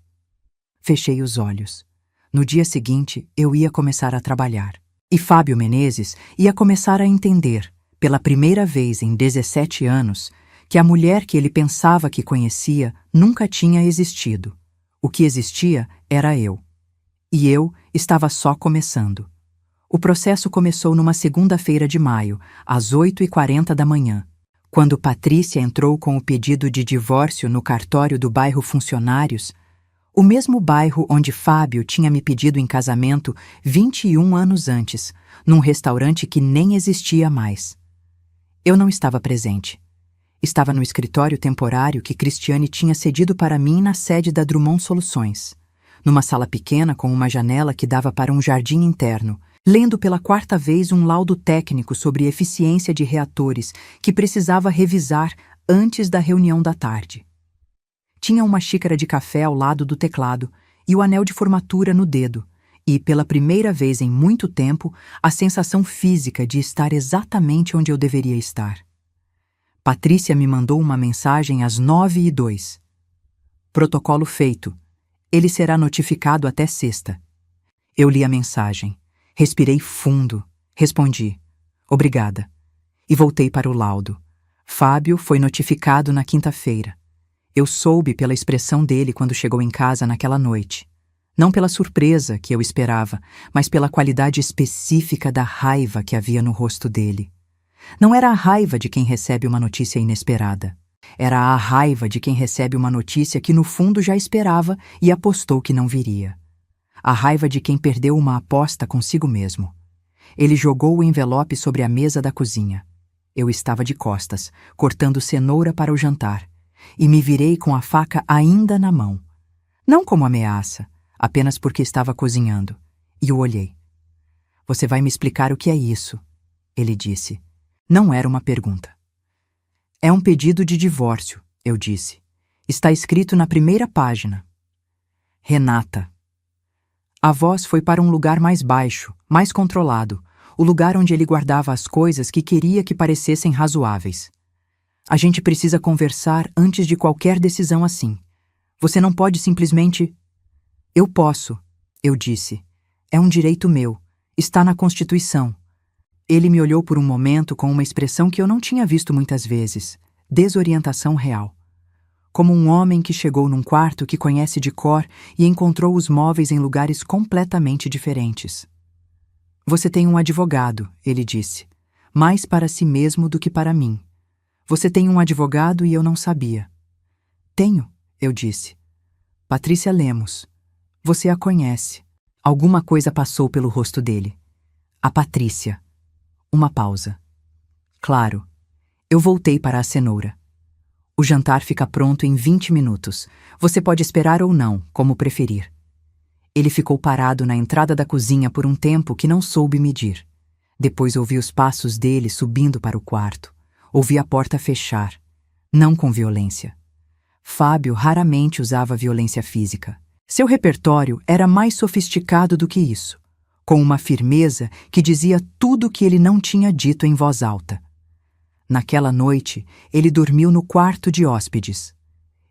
Fechei os olhos. No dia seguinte, eu ia começar a trabalhar. E Fábio Menezes ia começar a entender, pela primeira vez em 17 anos, que a mulher que ele pensava que conhecia nunca tinha existido. O que existia era eu. E eu estava só começando. O processo começou numa segunda-feira de maio, às 8h40 da manhã, quando Patrícia entrou com o pedido de divórcio no cartório do bairro Funcionários, o mesmo bairro onde Fábio tinha me pedido em casamento 21 anos antes, num restaurante que nem existia mais. Eu não estava presente. Estava no escritório temporário que Cristiane tinha cedido para mim na sede da Drummond Soluções, numa sala pequena com uma janela que dava para um jardim interno, lendo pela quarta vez um laudo técnico sobre eficiência de reatores que precisava revisar antes da reunião da tarde. Tinha uma xícara de café ao lado do teclado e o anel de formatura no dedo, e, pela primeira vez em muito tempo, a sensação física de estar exatamente onde eu deveria estar. Patrícia me mandou uma mensagem às 9h02. Protocolo feito. Ele será notificado até sexta. Eu li a mensagem. Respirei fundo. Respondi. Obrigada. E voltei para o laudo. Fábio foi notificado na quinta-feira. Eu soube pela expressão dele quando chegou em casa naquela noite. Não pela surpresa que eu esperava, mas pela qualidade específica da raiva que havia no rosto dele. Não era a raiva de quem recebe uma notícia inesperada. Era a raiva de quem recebe uma notícia que no fundo já esperava e apostou que não viria. A raiva de quem perdeu uma aposta consigo mesmo. Ele jogou o envelope sobre a mesa da cozinha. Eu estava de costas, cortando cenoura para o jantar, e me virei com a faca ainda na mão. Não como ameaça, apenas porque estava cozinhando, e o olhei. "Você vai me explicar o que é isso?" ele disse. Não era uma pergunta. "É um pedido de divórcio", eu disse. "Está escrito na primeira página." Renata. A voz foi para um lugar mais baixo, mais controlado, o lugar onde ele guardava as coisas que queria que parecessem razoáveis. "A gente precisa conversar antes de qualquer decisão assim. Você não pode simplesmente..." "Eu posso", eu disse. "É um direito meu. Está na Constituição." Ele me olhou por um momento com uma expressão que eu não tinha visto muitas vezes, desorientação real. Como um homem que chegou num quarto que conhece de cor e encontrou os móveis em lugares completamente diferentes. "Você tem um advogado", ele disse, "mais para si mesmo do que para mim. Você tem um advogado e eu não sabia." "Tenho", eu disse. "Patrícia Lemos. Você a conhece." Alguma coisa passou pelo rosto dele. A Patrícia. Uma pausa. "Claro." Eu voltei para a cenoura. "O jantar fica pronto em 20 minutos. Você pode esperar ou não, como preferir." Ele ficou parado na entrada da cozinha por um tempo que não soube medir. Depois ouvi os passos dele subindo para o quarto. Ouvi a porta fechar. Não com violência. Fábio raramente usava violência física. Seu repertório era mais sofisticado do que isso, com uma firmeza que dizia tudo o que ele não tinha dito em voz alta. Naquela noite, ele dormiu no quarto de hóspedes.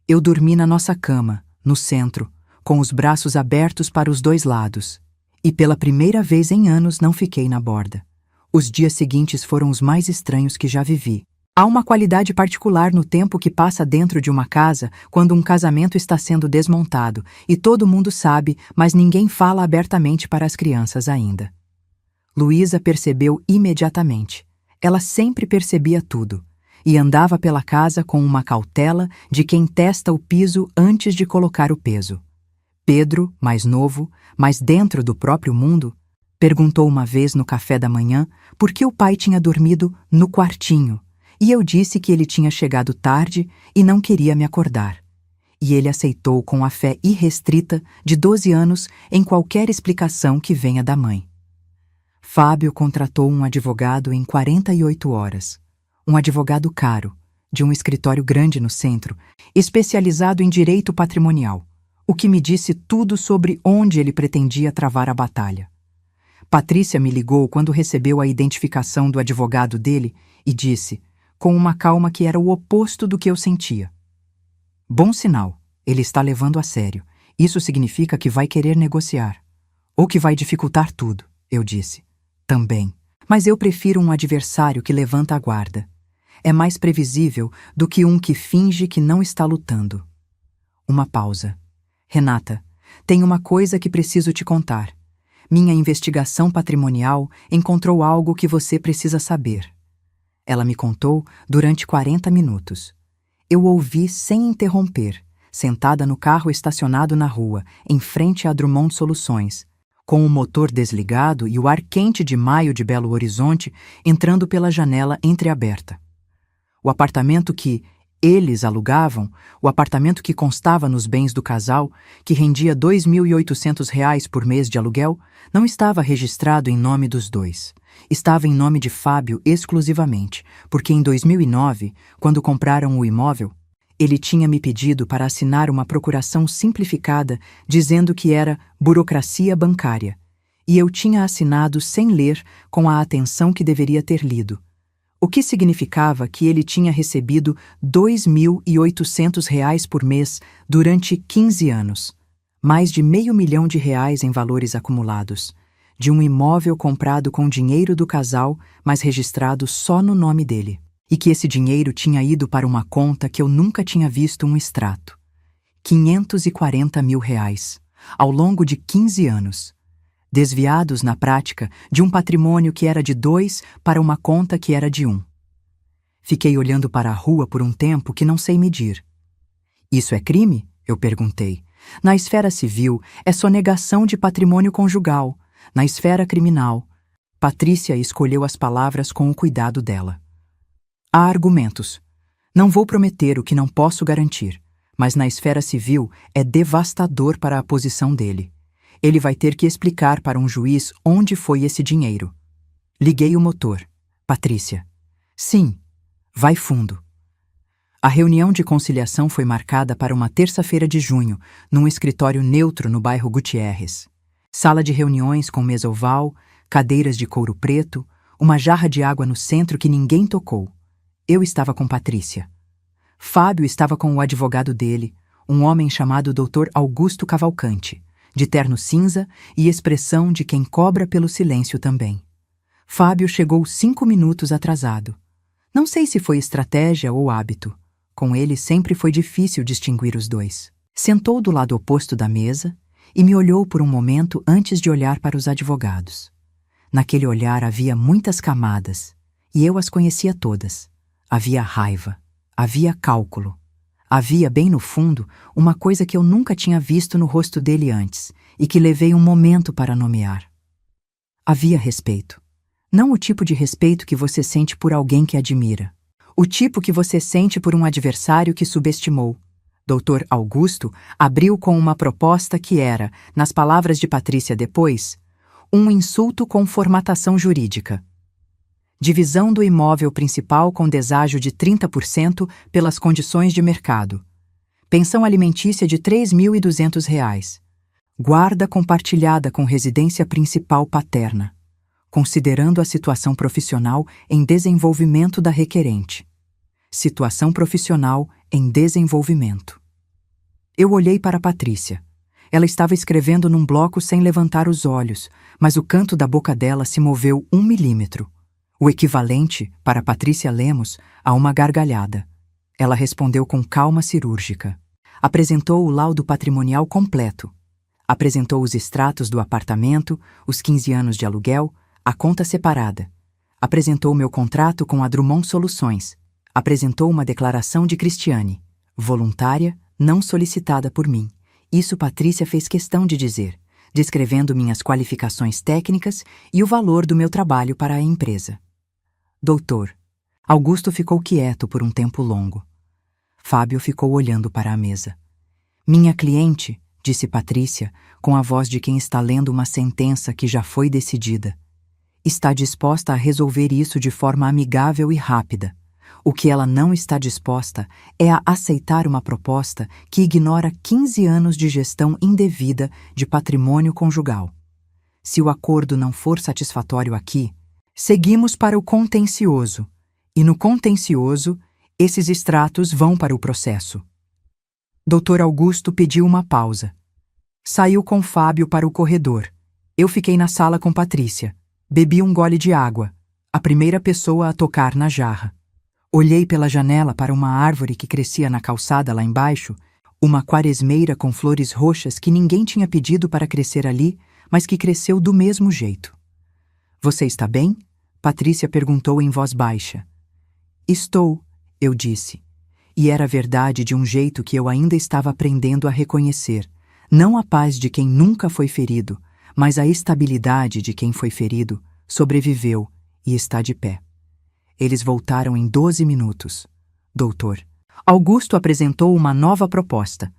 Eu dormi na nossa cama, no centro, com os braços abertos para os dois lados. E pela primeira vez em anos não fiquei na borda. Os dias seguintes foram os mais estranhos que já vivi. Há uma qualidade particular no tempo que passa dentro de uma casa quando um casamento está sendo desmontado, e todo mundo sabe, mas ninguém fala abertamente para as crianças ainda. Luísa percebeu imediatamente. Ela sempre percebia tudo, e andava pela casa com uma cautela de quem testa o piso antes de colocar o peso. Pedro, mais novo, mas dentro do próprio mundo, perguntou uma vez no café da manhã por que o pai tinha dormido no quartinho, e eu disse que ele tinha chegado tarde e não queria me acordar. E ele aceitou com a fé irrestrita de 12 anos em qualquer explicação que venha da mãe. Fábio contratou um advogado em 48 horas. Um advogado caro, de um escritório grande no centro, especializado em direito patrimonial, o que me disse tudo sobre onde ele pretendia travar a batalha. Patrícia me ligou quando recebeu a identificação do advogado dele e disse, com uma calma que era o oposto do que eu sentia: bom sinal, ele está levando a sério. Isso significa que vai querer negociar. Ou que vai dificultar tudo, eu disse. Também. Mas eu prefiro um adversário que levanta a guarda. É mais previsível do que um que finge que não está lutando. Uma pausa. Renata, tem uma coisa que preciso te contar. Minha investigação patrimonial encontrou algo que você precisa saber. Ela me contou durante 40 minutos. Eu ouvi sem interromper, sentada no carro estacionado na rua, em frente a Drummond Soluções, com o motor desligado e o ar quente de maio de Belo Horizonte entrando pela janela entreaberta. O apartamento que eles alugavam, o apartamento que constava nos bens do casal, que rendia R$ 2.800 por mês de aluguel, não estava registrado em nome dos dois. Estava em nome de Fábio exclusivamente, porque em 2009, quando compraram o imóvel, ele tinha me pedido para assinar uma procuração simplificada dizendo que era burocracia bancária, e eu tinha assinado sem ler com a atenção que deveria ter lido, o que significava que ele tinha recebido R$ 2.800 por mês durante 15 anos, mais de R$ 500 mil em valores acumulados, de um imóvel comprado com dinheiro do casal, mas registrado só no nome dele, e que esse dinheiro tinha ido para uma conta que eu nunca tinha visto um extrato. R$ 540 mil, ao longo de 15 anos, desviados na prática de um patrimônio que era de 2 para uma conta que era de 1. Fiquei olhando para a rua por um tempo que não sei medir. Isso é crime? Eu perguntei. Na esfera civil, é sonegação de patrimônio conjugal. Na esfera criminal, Patrícia escolheu as palavras com o cuidado dela. Há argumentos. Não vou prometer o que não posso garantir, mas na esfera civil é devastador para a posição dele. Ele vai ter que explicar para um juiz onde foi esse dinheiro. Liguei o motor. Patrícia. Sim. Vai fundo. A reunião de conciliação foi marcada para uma terça-feira de junho, num escritório neutro no bairro Gutierrez. Sala de reuniões com mesa oval, cadeiras de couro preto, uma jarra de água no centro que ninguém tocou. Eu estava com Patrícia. Fábio estava com o advogado dele, um homem chamado Dr. Augusto Cavalcante, de terno cinza e expressão de quem cobra pelo silêncio também. Fábio chegou 5 minutos atrasado. Não sei se foi estratégia ou hábito. Com ele sempre foi difícil distinguir os dois. Sentou do lado oposto da mesa e me olhou por um momento antes de olhar para os advogados. Naquele olhar havia muitas camadas, e eu as conhecia todas. Havia raiva, havia cálculo. Havia, bem no fundo, uma coisa que eu nunca tinha visto no rosto dele antes e que levei um momento para nomear. Havia respeito. Não o tipo de respeito que você sente por alguém que admira. O tipo que você sente por um adversário que subestimou. Dr. Augusto abriu com uma proposta que era, nas palavras de Patrícia depois, um insulto com formatação jurídica. Divisão do imóvel principal com deságio de 30% pelas condições de mercado. Pensão alimentícia de R$ 3.200. Guarda compartilhada com residência principal paterna. considerando a situação profissional em desenvolvimento da requerente. Situação profissional em desenvolvimento. Eu olhei para Patrícia. Ela estava escrevendo num bloco sem levantar os olhos, mas o canto da boca dela se moveu 1 milímetro. O equivalente, para Patrícia Lemos, a uma gargalhada. Ela respondeu com calma cirúrgica. Apresentou o laudo patrimonial completo. Apresentou os extratos do apartamento, os 15 anos de aluguel, a conta separada. Apresentou meu contrato com a Drummond Soluções. Apresentou uma declaração de Cristiane, voluntária, não solicitada por mim. Isso Patrícia fez questão de dizer, descrevendo minhas qualificações técnicas e o valor do meu trabalho para a empresa. Doutor, Augusto ficou quieto por um tempo longo. Fábio ficou olhando para a mesa. Minha cliente, disse Patrícia, com a voz de quem está lendo uma sentença que já foi decidida, está disposta a resolver isso de forma amigável e rápida. O que ela não está disposta é a aceitar uma proposta que ignora 15 anos de gestão indevida de patrimônio conjugal. Se o acordo não for satisfatório aqui, seguimos para o contencioso, e no contencioso, esses extratos vão para o processo. Dr. Augusto pediu uma pausa. Saiu com Fábio para o corredor. Eu fiquei na sala com Patrícia. Bebi um gole de água, a primeira pessoa a tocar na jarra. Olhei pela janela para uma árvore que crescia na calçada lá embaixo, uma quaresmeira com flores roxas que ninguém tinha pedido para crescer ali, mas que cresceu do mesmo jeito. Você está bem? Patrícia perguntou em voz baixa. Estou, eu disse. E era verdade de um jeito que eu ainda estava aprendendo a reconhecer. Não a paz de quem nunca foi ferido, mas a estabilidade de quem foi ferido, sobreviveu e está de pé. Eles voltaram em 12 minutos. Doutor, Augusto apresentou uma nova proposta.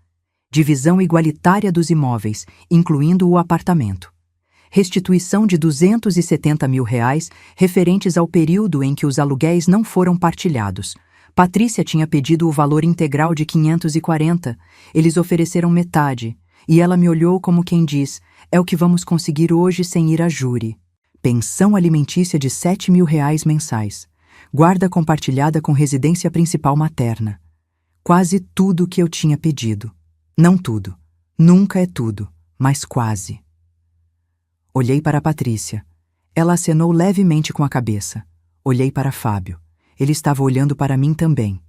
Divisão igualitária dos imóveis, incluindo o apartamento. Restituição de R$270 mil referentes ao período em que os aluguéis não foram partilhados. Patrícia tinha pedido o valor integral de 540. Eles ofereceram metade. E ela me olhou como quem diz, é o que vamos conseguir hoje sem ir a júri. Pensão alimentícia de R$7 mil mensais. Guarda compartilhada com residência principal materna. Quase tudo o que eu tinha pedido. Não tudo. Nunca é tudo, mas quase. Olhei para Patrícia. Ela acenou levemente com a cabeça. Olhei para Fábio. Ele estava olhando para mim também.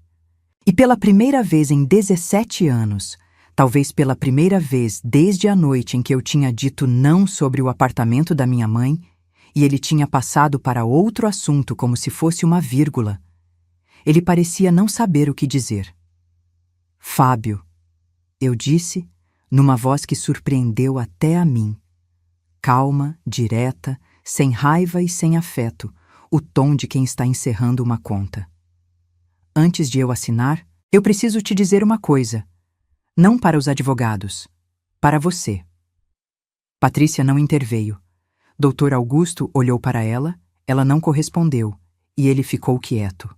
E pela primeira vez em 17 anos... Talvez pela primeira vez desde a noite em que eu tinha dito não sobre o apartamento da minha mãe, e ele tinha passado para outro assunto como se fosse uma vírgula. Ele parecia não saber o que dizer. Fábio, eu disse, numa voz que surpreendeu até a mim. Calma, direta, sem raiva e sem afeto, o tom de quem está encerrando uma conta. Antes de eu assinar, eu preciso te dizer uma coisa. Não para os advogados, para você. Patrícia não interveio. Dr. Augusto olhou para ela, ela não correspondeu, e ele ficou quieto.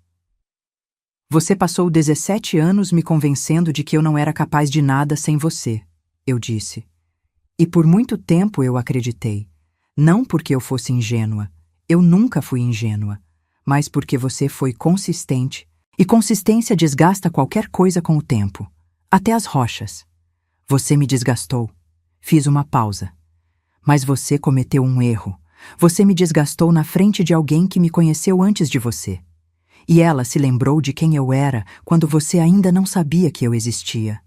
Você passou 17 anos me convencendo de que eu não era capaz de nada sem você, eu disse. E por muito tempo eu acreditei. Não porque eu fosse ingênua, eu nunca fui ingênua, mas porque você foi consistente, e consistência desgasta qualquer coisa com o tempo. Até as rochas. Você me desgastou. Fiz uma pausa. Mas você cometeu um erro. Você me desgastou na frente de alguém que me conheceu antes de você. E ela se lembrou de quem eu era quando você ainda não sabia que eu existia.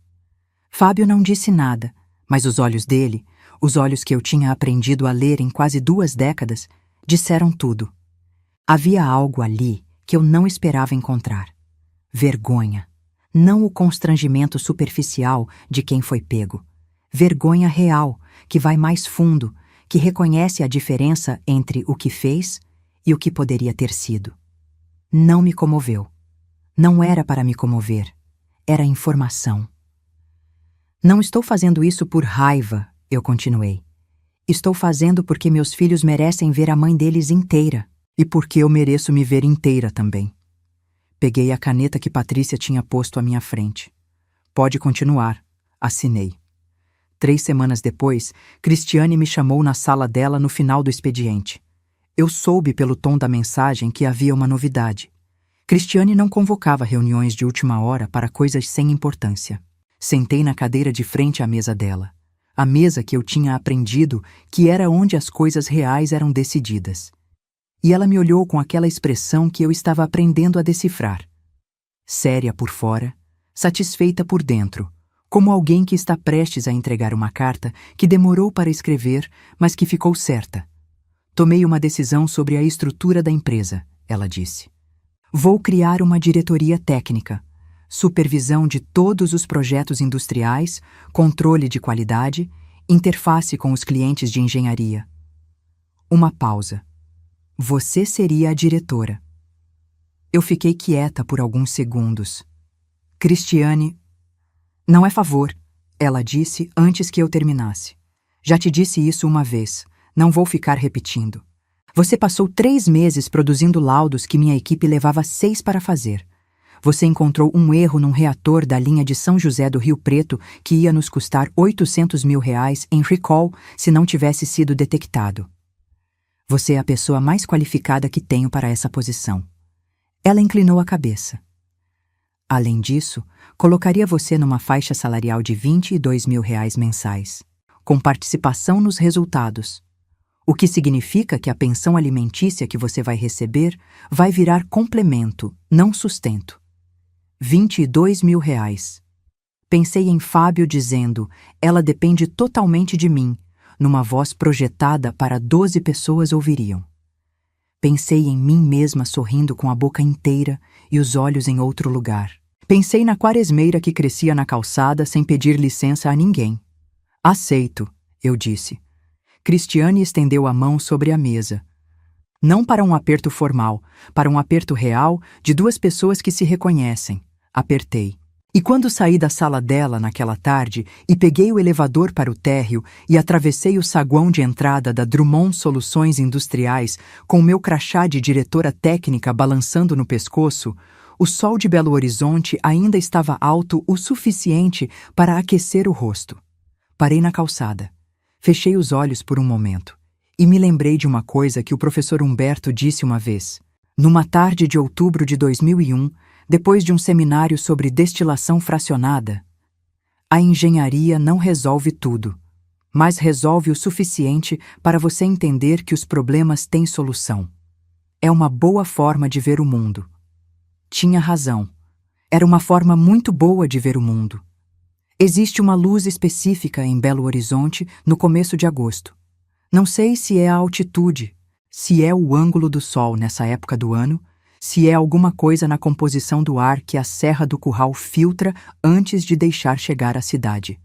Fábio não disse nada, mas os olhos dele, os olhos que eu tinha aprendido a ler em quase 2 décadas, disseram tudo. Havia algo ali que eu não esperava encontrar. Vergonha. Não o constrangimento superficial de quem foi pego. Vergonha real, que vai mais fundo, que reconhece a diferença entre o que fez e o que poderia ter sido. Não me comoveu. Não era para me comover. Era informação. Não estou fazendo isso por raiva, eu continuei. Estou fazendo porque meus filhos merecem ver a mãe deles inteira e porque eu mereço me ver inteira também. Peguei a caneta que Patrícia tinha posto à minha frente. Pode continuar. Assinei. 3 semanas depois, Cristiane me chamou na sala dela no final do expediente. Eu soube pelo tom da mensagem que havia uma novidade. Cristiane não convocava reuniões de última hora para coisas sem importância. Sentei na cadeira de frente à mesa dela. A mesa que eu tinha aprendido que era onde as coisas reais eram decididas. E ela me olhou com aquela expressão que eu estava aprendendo a decifrar. Séria por fora, satisfeita por dentro, como alguém que está prestes a entregar uma carta que demorou para escrever, mas que ficou certa. Tomei uma decisão sobre a estrutura da empresa, ela disse. Vou criar uma diretoria técnica, supervisão de todos os projetos industriais, controle de qualidade, interface com os clientes de engenharia. Uma pausa. Você seria a diretora. Eu fiquei quieta por alguns segundos. Cristiane, não é favor, ela disse antes que eu terminasse. Já te disse isso uma vez, não vou ficar repetindo. Você passou 3 meses produzindo laudos que minha equipe levava 6 para fazer. Você encontrou um erro num reator da linha de São José do Rio Preto que ia nos custar R$800 mil em recall se não tivesse sido detectado. Você é a pessoa mais qualificada que tenho para essa posição. Ela inclinou a cabeça. Além disso, colocaria você numa faixa salarial de R$22 mil mensais, com participação nos resultados. O que significa que a pensão alimentícia que você vai receber vai virar complemento, não sustento. R$22 mil. Pensei em Fábio dizendo, ela depende totalmente de mim, numa voz projetada para 12 pessoas ouviriam. Pensei em mim mesma sorrindo com a boca inteira e os olhos em outro lugar. Pensei na quaresmeira que crescia na calçada sem pedir licença a ninguém. Aceito, eu disse. Cristiane estendeu a mão sobre a mesa. Não para um aperto formal, para um aperto real de 2 pessoas que se reconhecem. Apertei. E quando saí da sala dela naquela tarde e peguei o elevador para o térreo e atravessei o saguão de entrada da Drummond Soluções Industriais com o meu crachá de diretora técnica balançando no pescoço, o sol de Belo Horizonte ainda estava alto o suficiente para aquecer o rosto. Parei na calçada. Fechei os olhos por um momento e me lembrei de uma coisa que o professor Humberto disse uma vez. Numa tarde de outubro de 2001, depois de um seminário sobre destilação fracionada, a engenharia não resolve tudo, mas resolve o suficiente para você entender que os problemas têm solução. É uma boa forma de ver o mundo. Tinha razão. Era uma forma muito boa de ver o mundo. Existe uma luz específica em Belo Horizonte no começo de agosto. Não sei se é a altitude, se é o ângulo do sol nessa época do ano, se é alguma coisa na composição do ar que a Serra do Curral filtra antes de deixar chegar à cidade.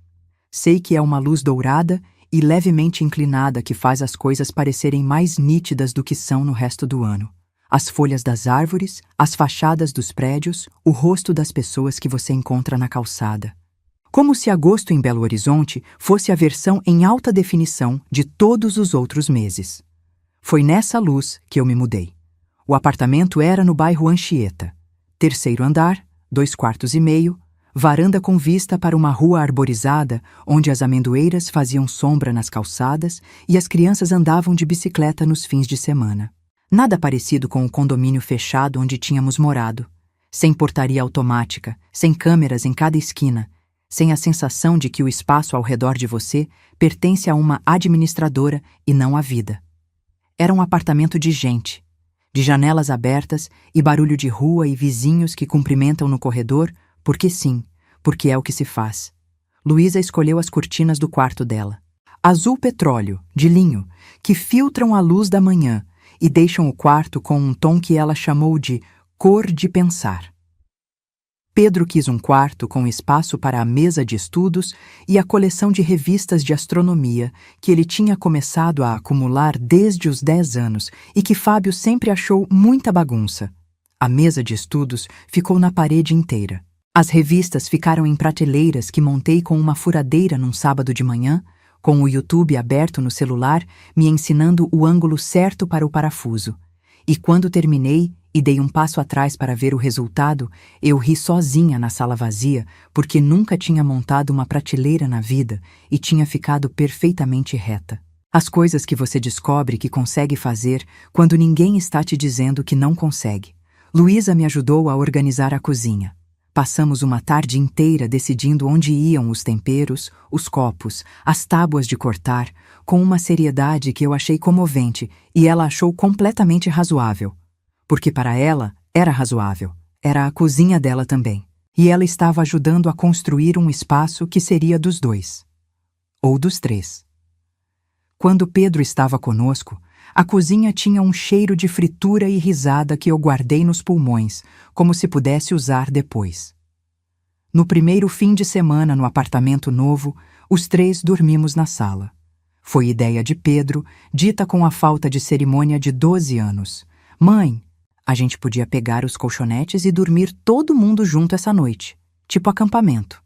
Sei que é uma luz dourada e levemente inclinada que faz as coisas parecerem mais nítidas do que são no resto do ano. As folhas das árvores, as fachadas dos prédios, o rosto das pessoas que você encontra na calçada. Como se agosto em Belo Horizonte fosse a versão em alta definição de todos os outros meses. Foi nessa luz que eu me mudei. O apartamento era no bairro Anchieta. 3º andar, 2 quartos e meio, varanda com vista para uma rua arborizada onde as amendoeiras faziam sombra nas calçadas e as crianças andavam de bicicleta nos fins de semana. Nada parecido com o condomínio fechado onde tínhamos morado. Sem portaria automática, sem câmeras em cada esquina, sem a sensação de que o espaço ao redor de você pertence a uma administradora e não à vida. Era um apartamento de gente, de janelas abertas e barulho de rua e vizinhos que cumprimentam no corredor, porque sim, porque é o que se faz. Luísa escolheu as cortinas do quarto dela. Azul petróleo, de linho, que filtram a luz da manhã e deixam o quarto com um tom que ela chamou de cor de pensar. Pedro quis um quarto com espaço para a mesa de estudos e a coleção de revistas de astronomia que ele tinha começado a acumular desde os 10 anos e que Fábio sempre achou muita bagunça. A mesa de estudos ficou na parede inteira. As revistas ficaram em prateleiras que montei com uma furadeira num sábado de manhã, com o YouTube aberto no celular, me ensinando o ângulo certo para o parafuso. E quando terminei e dei um passo atrás para ver o resultado, eu ri sozinha na sala vazia, porque nunca tinha montado uma prateleira na vida e tinha ficado perfeitamente reta. As coisas que você descobre que consegue fazer quando ninguém está te dizendo que não consegue. Luísa me ajudou a organizar a cozinha. Passamos uma tarde inteira decidindo onde iam os temperos, os copos, as tábuas de cortar, com uma seriedade que eu achei comovente e ela achou completamente razoável. Porque para ela era razoável, era a cozinha dela também. E ela estava ajudando a construir um espaço que seria dos dois. Ou dos três. Quando Pedro estava conosco, a cozinha tinha um cheiro de fritura e risada que eu guardei nos pulmões, como se pudesse usar depois. No primeiro fim de semana no apartamento novo, os três dormimos na sala. Foi ideia de Pedro, dita com a falta de cerimônia de 12 anos. Mãe, a gente podia pegar os colchonetes e dormir todo mundo junto essa noite, tipo acampamento.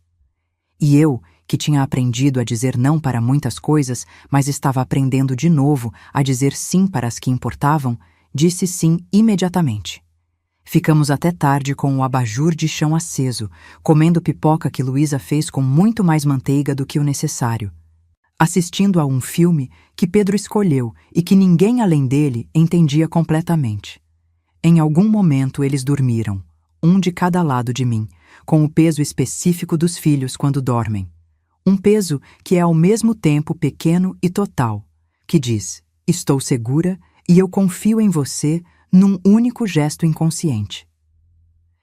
E eu, que tinha aprendido a dizer não para muitas coisas, mas estava aprendendo de novo a dizer sim para as que importavam, disse sim imediatamente. Ficamos até tarde com o abajur de chão aceso, comendo pipoca que Luísa fez com muito mais manteiga do que o necessário, assistindo a um filme que Pedro escolheu e que ninguém além dele entendia completamente. Em algum momento eles dormiram, um de cada lado de mim, com o peso específico dos filhos quando dormem. Um peso que é ao mesmo tempo pequeno e total, que diz, estou segura e eu confio em você num único gesto inconsciente.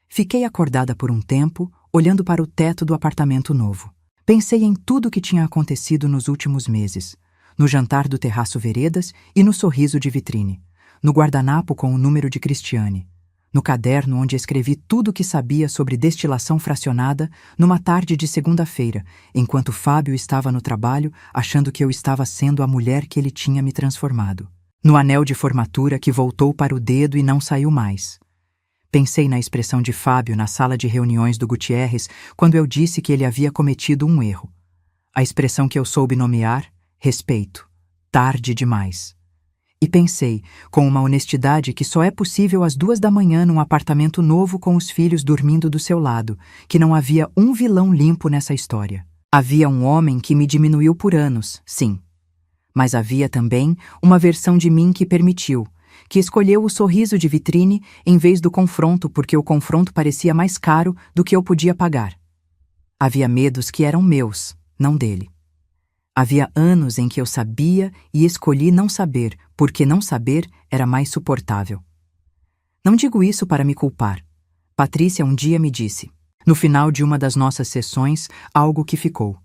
Fiquei acordada por um tempo, olhando para o teto do apartamento novo. Pensei em tudo o que tinha acontecido nos últimos meses, no jantar do Terraço Veredas e no sorriso de vitrine, no guardanapo com o número de Cristiane, no caderno onde escrevi tudo o que sabia sobre destilação fracionada numa tarde de segunda-feira, enquanto Fábio estava no trabalho, achando que eu estava sendo a mulher que ele tinha me transformado. No anel de formatura que voltou para o dedo e não saiu mais. Pensei na expressão de Fábio na sala de reuniões do Gutierrez quando eu disse que ele havia cometido um erro. A expressão que eu soube nomear, respeito. Tarde demais. E pensei, com uma honestidade que só é possível às 2 da manhã num apartamento novo com os filhos dormindo do seu lado, que não havia um vilão limpo nessa história. Havia um homem que me diminuiu por anos, sim. Mas havia também uma versão de mim que permitiu, que escolheu o sorriso de vitrine em vez do confronto porque o confronto parecia mais caro do que eu podia pagar. Havia medos que eram meus, não dele. Havia anos em que eu sabia e escolhi não saber, porque não saber era mais suportável. Não digo isso para me culpar. Patrícia um dia me disse, no final de uma das nossas sessões, algo que ficou.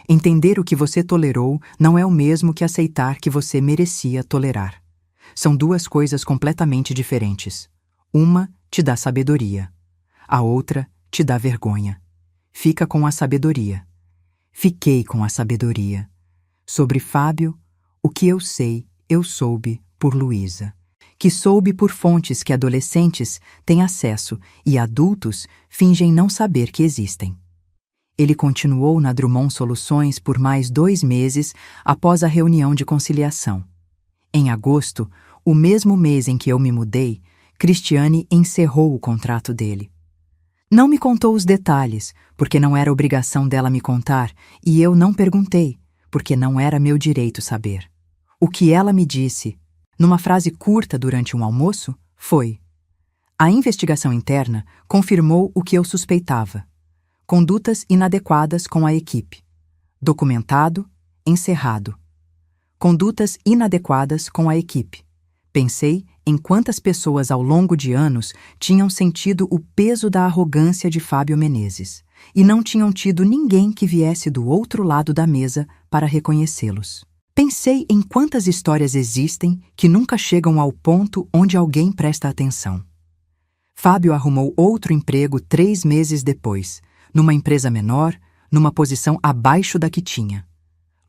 Entender o que você tolerou não é o mesmo que aceitar que você merecia tolerar. São duas coisas completamente diferentes. Uma te dá sabedoria. A outra te dá vergonha. Fica com a sabedoria. Fiquei com a sabedoria. Sobre Fábio, o que eu sei, eu soube por Luísa. Que soube por fontes que adolescentes têm acesso e adultos fingem não saber que existem. Ele continuou na Drummond Soluções por mais 2 meses após a reunião de conciliação. Em agosto, o mesmo mês em que eu me mudei, Cristiane encerrou o contrato dele. Não me contou os detalhes, porque não era obrigação dela me contar, e eu não perguntei, porque não era meu direito saber. O que ela me disse, numa frase curta durante um almoço, foi: a investigação interna confirmou o que eu suspeitava. Condutas inadequadas com a equipe. Documentado, encerrado. Condutas inadequadas com a equipe. Pensei em quantas pessoas ao longo de anos tinham sentido o peso da arrogância de Fábio Menezes e não tinham tido ninguém que viesse do outro lado da mesa para reconhecê-los. Pensei em quantas histórias existem que nunca chegam ao ponto onde alguém presta atenção. Fábio arrumou outro emprego 3 meses depois, numa empresa menor, numa posição abaixo da que tinha.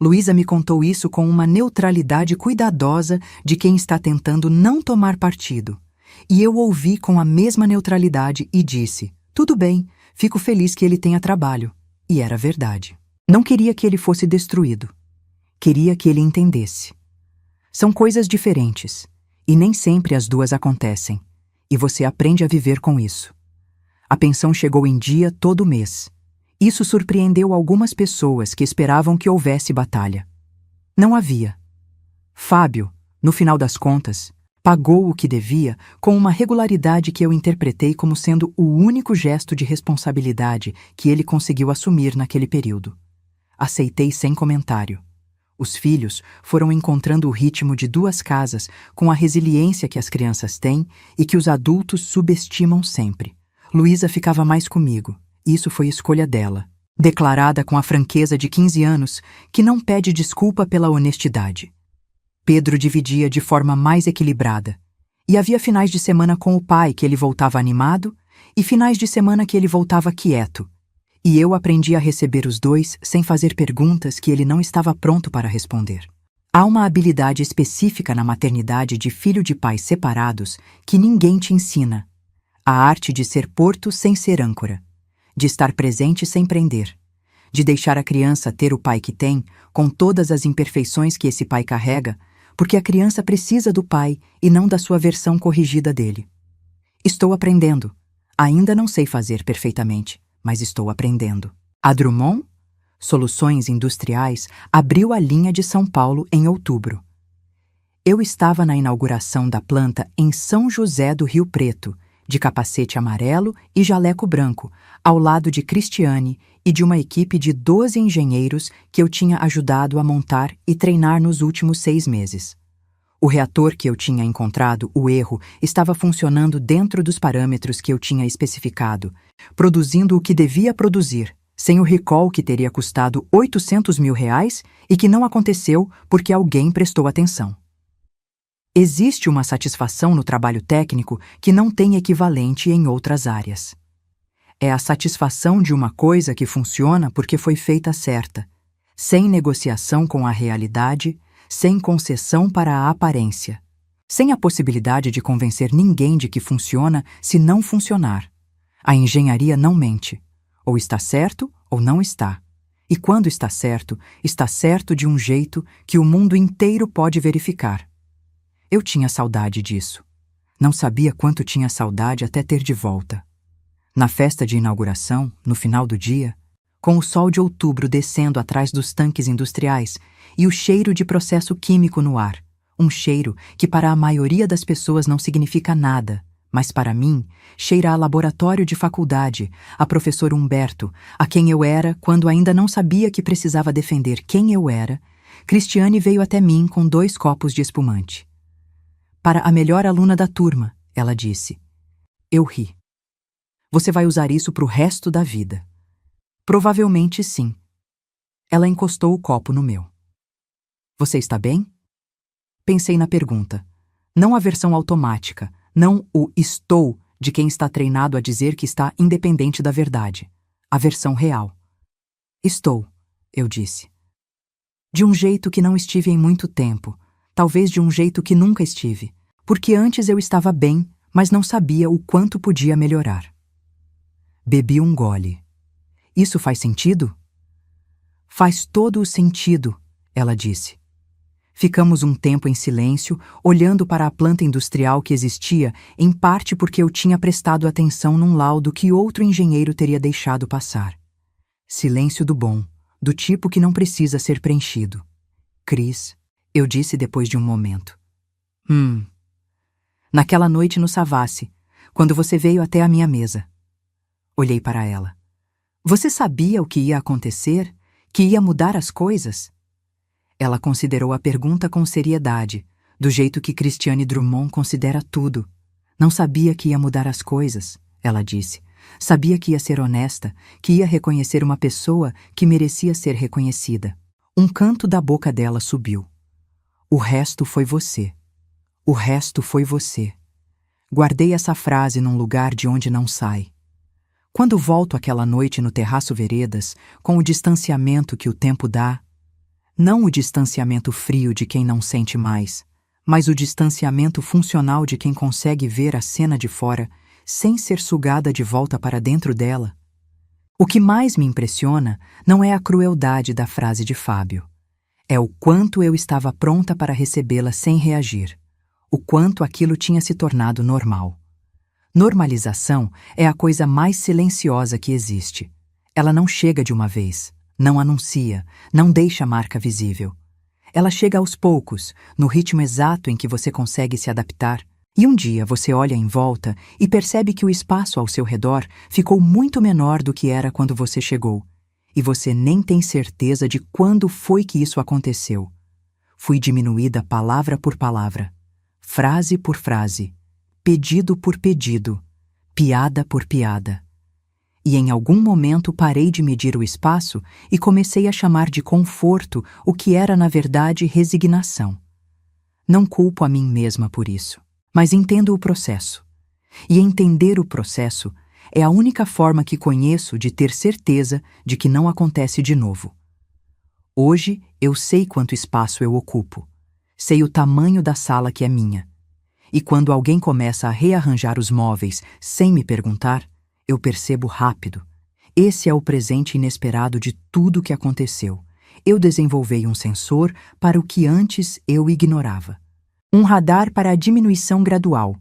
Luísa me contou isso com uma neutralidade cuidadosa de quem está tentando não tomar partido. E eu ouvi com a mesma neutralidade e disse, tudo bem, fico feliz que ele tenha trabalho. E era verdade. Não queria que ele fosse destruído. Queria que ele entendesse. São coisas diferentes, e nem sempre as duas acontecem, e você aprende a viver com isso. A pensão chegou em dia todo mês. Isso surpreendeu algumas pessoas que esperavam que houvesse batalha. Não havia. Fábio, no final das contas, pagou o que devia com uma regularidade que eu interpretei como sendo o único gesto de responsabilidade que ele conseguiu assumir naquele período. Aceitei sem comentário. Os filhos foram encontrando o ritmo de 2 casas com a resiliência que as crianças têm e que os adultos subestimam sempre. Luísa ficava mais comigo. Isso foi escolha dela, declarada com a franqueza de 15 anos, que não pede desculpa pela honestidade. Pedro dividia de forma mais equilibrada, e havia finais de semana com o pai que ele voltava animado e finais de semana que ele voltava quieto, e eu aprendi a receber os dois sem fazer perguntas que ele não estava pronto para responder. Há uma habilidade específica na maternidade de filho de pais separados que ninguém te ensina: a arte de ser porto sem ser âncora, de estar presente sem prender, de deixar a criança ter o pai que tem, com todas as imperfeições que esse pai carrega, porque a criança precisa do pai e não da sua versão corrigida dele. Estou aprendendo. Ainda não sei fazer perfeitamente, mas estou aprendendo. A Drummond Soluções Industriais abriu a linha de São Paulo em outubro. Eu estava na inauguração da planta em São José do Rio Preto, de capacete amarelo e jaleco branco, ao lado de Cristiane e de uma equipe de 12 engenheiros que eu tinha ajudado a montar e treinar nos últimos 6 meses. O reator que eu tinha encontrado o erro estava funcionando dentro dos parâmetros que eu tinha especificado, produzindo o que devia produzir, sem o recall que teria custado R$800 mil e que não aconteceu porque alguém prestou atenção. Existe uma satisfação no trabalho técnico que não tem equivalente em outras áreas. É a satisfação de uma coisa que funciona porque foi feita certa, sem negociação com a realidade, sem concessão para a aparência, sem a possibilidade de convencer ninguém de que funciona se não funcionar. A engenharia não mente. Ou está certo ou não está. E quando está certo de um jeito que o mundo inteiro pode verificar. Eu tinha saudade disso. Não sabia quanto tinha saudade até ter de volta. Na festa de inauguração, no final do dia, com o sol de outubro descendo atrás dos tanques industriais e o cheiro de processo químico no ar, um cheiro que para a maioria das pessoas não significa nada, mas para mim cheira a laboratório de faculdade, a professor Humberto, a quem eu era quando ainda não sabia que precisava defender quem eu era. Cristiane veio até mim com 2 copos de espumante. Para a melhor aluna da turma, ela disse. Eu ri. Você vai usar isso para o resto da vida. Provavelmente sim. Ela encostou o copo no meu. Você está bem? Pensei na pergunta. Não a versão automática, não o estou de quem está treinado a dizer que está independente da verdade. A versão real. Estou, eu disse. De um jeito que não estive em muito tempo. Talvez de um jeito que nunca estive, porque antes eu estava bem, mas não sabia o quanto podia melhorar. Bebi um gole. Isso faz sentido? Faz todo o sentido, ela disse. Ficamos um tempo em silêncio, olhando para a planta industrial que existia, em parte porque eu tinha prestado atenção num laudo que outro engenheiro teria deixado passar. Silêncio do bom, do tipo que não precisa ser preenchido. Cris, eu disse depois de um momento. Naquela noite no Savassi, quando você veio até a minha mesa. Olhei para ela. Você sabia o que ia acontecer? Que ia mudar as coisas? Ela considerou a pergunta com seriedade, do jeito que Cristiane Drummond considera tudo. Não sabia que ia mudar as coisas, ela disse. Sabia que ia ser honesta, que ia reconhecer uma pessoa que merecia ser reconhecida. Um canto da boca dela subiu. O resto foi você. O resto foi você. Guardei essa frase num lugar de onde não sai. Quando volto aquela noite no terraço Veredas, com o distanciamento que o tempo dá, não o distanciamento frio de quem não sente mais, mas o distanciamento funcional de quem consegue ver a cena de fora sem ser sugada de volta para dentro dela. O que mais me impressiona não é a crueldade da frase de Fábio. É o quanto eu estava pronta para recebê-la sem reagir. O quanto aquilo tinha se tornado normal. Normalização é a coisa mais silenciosa que existe. Ela não chega de uma vez, não anuncia, não deixa marca visível. Ela chega aos poucos, no ritmo exato em que você consegue se adaptar. E um dia você olha em volta e percebe que o espaço ao seu redor ficou muito menor do que era quando você chegou. E você nem tem certeza de quando foi que isso aconteceu. Fui diminuída palavra por palavra, frase por frase, pedido por pedido, piada por piada. E em algum momento parei de medir o espaço e comecei a chamar de conforto o que era na verdade resignação. Não culpo a mim mesma por isso, mas entendo o processo. E entender o processo é a única forma que conheço de ter certeza de que não acontece de novo. Hoje eu sei quanto espaço eu ocupo, sei o tamanho da sala que é minha. E quando alguém começa a rearranjar os móveis sem me perguntar, eu percebo rápido. Esse é o presente inesperado de tudo o que aconteceu. Eu desenvolvi um sensor para o que antes eu ignorava. Um radar para a diminuição gradual,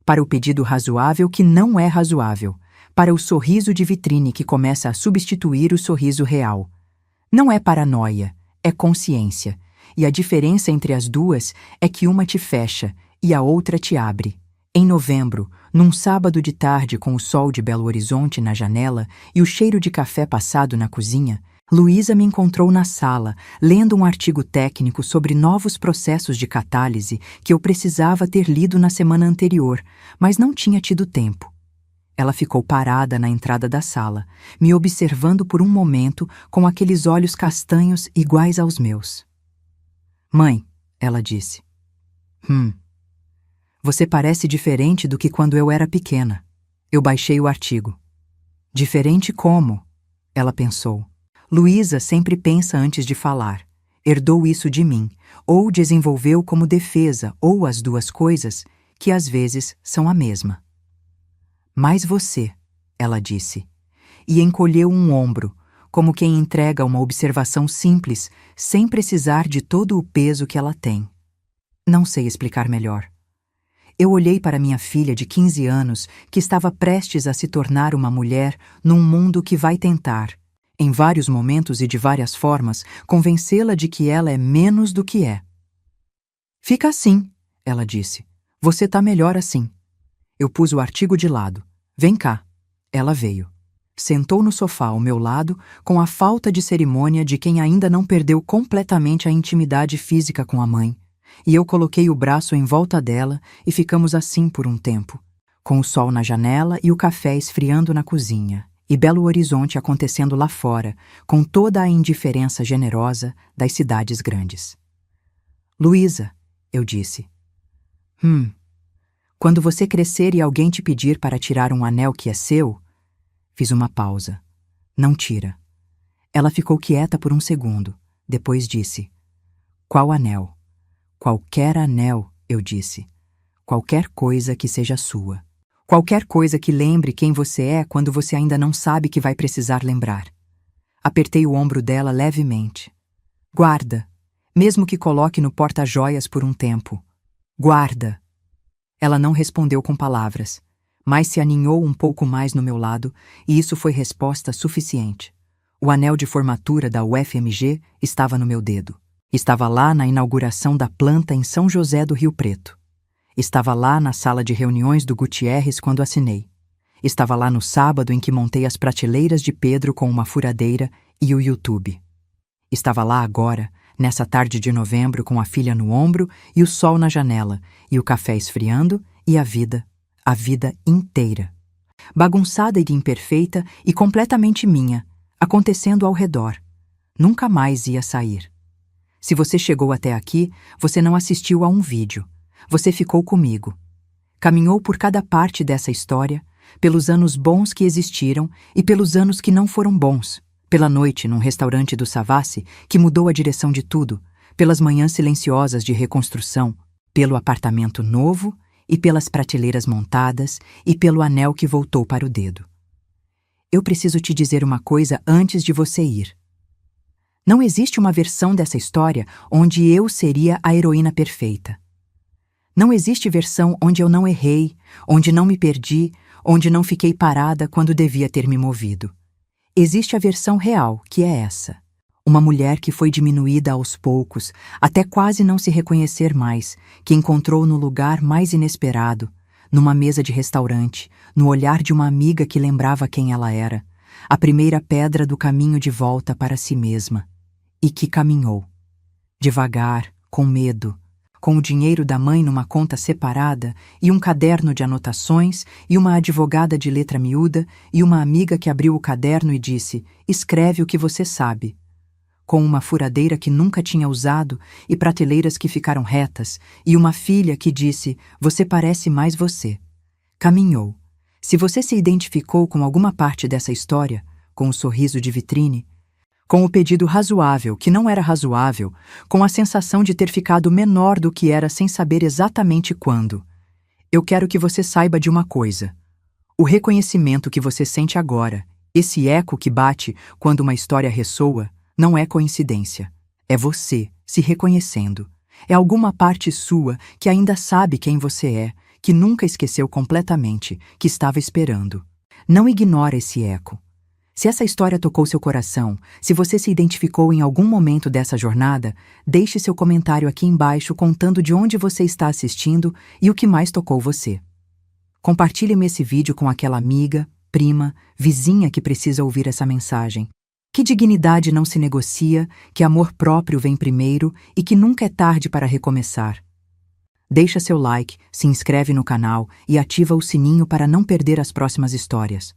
para o pedido razoável que não é razoável, para o sorriso de vitrine que começa a substituir o sorriso real. Não é paranoia, é consciência. E a diferença entre as duas é que uma te fecha e a outra te abre. Em novembro, num sábado de tarde com o sol de Belo Horizonte na janela e o cheiro de café passado na cozinha, Luísa me encontrou na sala, lendo um artigo técnico sobre novos processos de catálise que eu precisava ter lido na semana anterior, mas não tinha tido tempo. Ela ficou parada na entrada da sala, me observando por um momento com aqueles olhos castanhos iguais aos meus. Mãe, ela disse. Você parece diferente do que quando eu era pequena. Eu baixei o artigo. Diferente como? Ela pensou. Luísa sempre pensa antes de falar. Herdou isso de mim, ou desenvolveu como defesa, ou as duas coisas, que às vezes são a mesma. Mas você, ela disse, e encolheu um ombro, como quem entrega uma observação simples, sem precisar de todo o peso que ela tem. Não sei explicar melhor. Eu olhei para minha filha de 15 anos, que estava prestes a se tornar uma mulher num mundo que vai tentar, em vários momentos e de várias formas, convencê-la de que ela é menos do que é. Fica assim, ela disse. Você tá melhor assim. Eu pus o artigo de lado. Vem cá. Ela veio. Sentou no sofá ao meu lado, com a falta de cerimônia de quem ainda não perdeu completamente a intimidade física com a mãe. E eu coloquei o braço em volta dela e ficamos assim por um tempo, com o sol na janela e o café esfriando na cozinha, e Belo Horizonte acontecendo lá fora, com toda a indiferença generosa das cidades grandes. Luísa, eu disse. Quando você crescer e alguém te pedir para tirar um anel que é seu... Fiz uma pausa. Não tira. Ela ficou quieta por um segundo, depois disse. Qual anel? Qualquer anel, eu disse. Qualquer coisa que seja sua. Qualquer coisa que lembre quem você é quando você ainda não sabe que vai precisar lembrar. Apertei o ombro dela levemente. Guarda, mesmo que coloque no porta-joias por um tempo. Guarda. Ela não respondeu com palavras, mas se aninhou um pouco mais no meu lado, e isso foi resposta suficiente. O anel de formatura da UFMG estava no meu dedo. Estava lá na inauguração da planta em São José do Rio Preto. Estava lá na sala de reuniões do Gutierrez quando assinei. Estava lá no sábado em que montei as prateleiras de Pedro com uma furadeira e o YouTube. Estava lá agora, nessa tarde de novembro, com a filha no ombro e o sol na janela, e o café esfriando e a vida inteira. Bagunçada e imperfeita e completamente minha, acontecendo ao redor. Nunca mais ia sair. Se você chegou até aqui, você não assistiu a um vídeo. Você ficou comigo. Caminhou por cada parte dessa história, pelos anos bons que existiram e pelos anos que não foram bons, pela noite num restaurante do Savassi que mudou a direção de tudo, pelas manhãs silenciosas de reconstrução, pelo apartamento novo e pelas prateleiras montadas e pelo anel que voltou para o dedo. Eu preciso te dizer uma coisa antes de você ir. Não existe uma versão dessa história onde eu seria a heroína perfeita. Não existe versão onde eu não errei, onde não me perdi, onde não fiquei parada quando devia ter me movido. Existe a versão real, que é essa. Uma mulher que foi diminuída aos poucos, até quase não se reconhecer mais, que encontrou no lugar mais inesperado, numa mesa de restaurante, no olhar de uma amiga que lembrava quem ela era, a primeira pedra do caminho de volta para si mesma. E que caminhou. Devagar, com medo, com o dinheiro da mãe numa conta separada, e um caderno de anotações, e uma advogada de letra miúda, e uma amiga que abriu o caderno e disse: "Escreve o que você sabe." Com uma furadeira que nunca tinha usado, e prateleiras que ficaram retas, e uma filha que disse: "Você parece mais você." Caminhou. Se você se identificou com alguma parte dessa história, com o sorriso de vitrine, com o pedido razoável que não era razoável, com a sensação de ter ficado menor do que era sem saber exatamente quando, eu quero que você saiba de uma coisa. O reconhecimento que você sente agora, esse eco que bate quando uma história ressoa, não é coincidência. É você se reconhecendo. É alguma parte sua que ainda sabe quem você é, que nunca esqueceu completamente, que estava esperando. Não ignora esse eco. Se essa história tocou seu coração, se você se identificou em algum momento dessa jornada, deixe seu comentário aqui embaixo contando de onde você está assistindo e o que mais tocou você. Compartilhe-me esse vídeo com aquela amiga, prima, vizinha que precisa ouvir essa mensagem. Que dignidade não se negocia, que amor próprio vem primeiro e que nunca é tarde para recomeçar. Deixa seu like, se inscreve no canal e ativa o sininho para não perder as próximas histórias.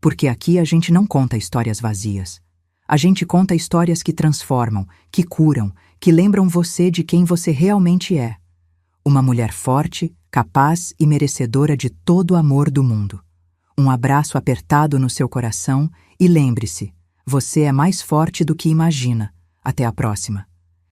Porque aqui a gente não conta histórias vazias. A gente conta histórias que transformam, que curam, que lembram você de quem você realmente é. Uma mulher forte, capaz e merecedora de todo o amor do mundo. Um abraço apertado no seu coração e lembre-se, você é mais forte do que imagina. Até a próxima.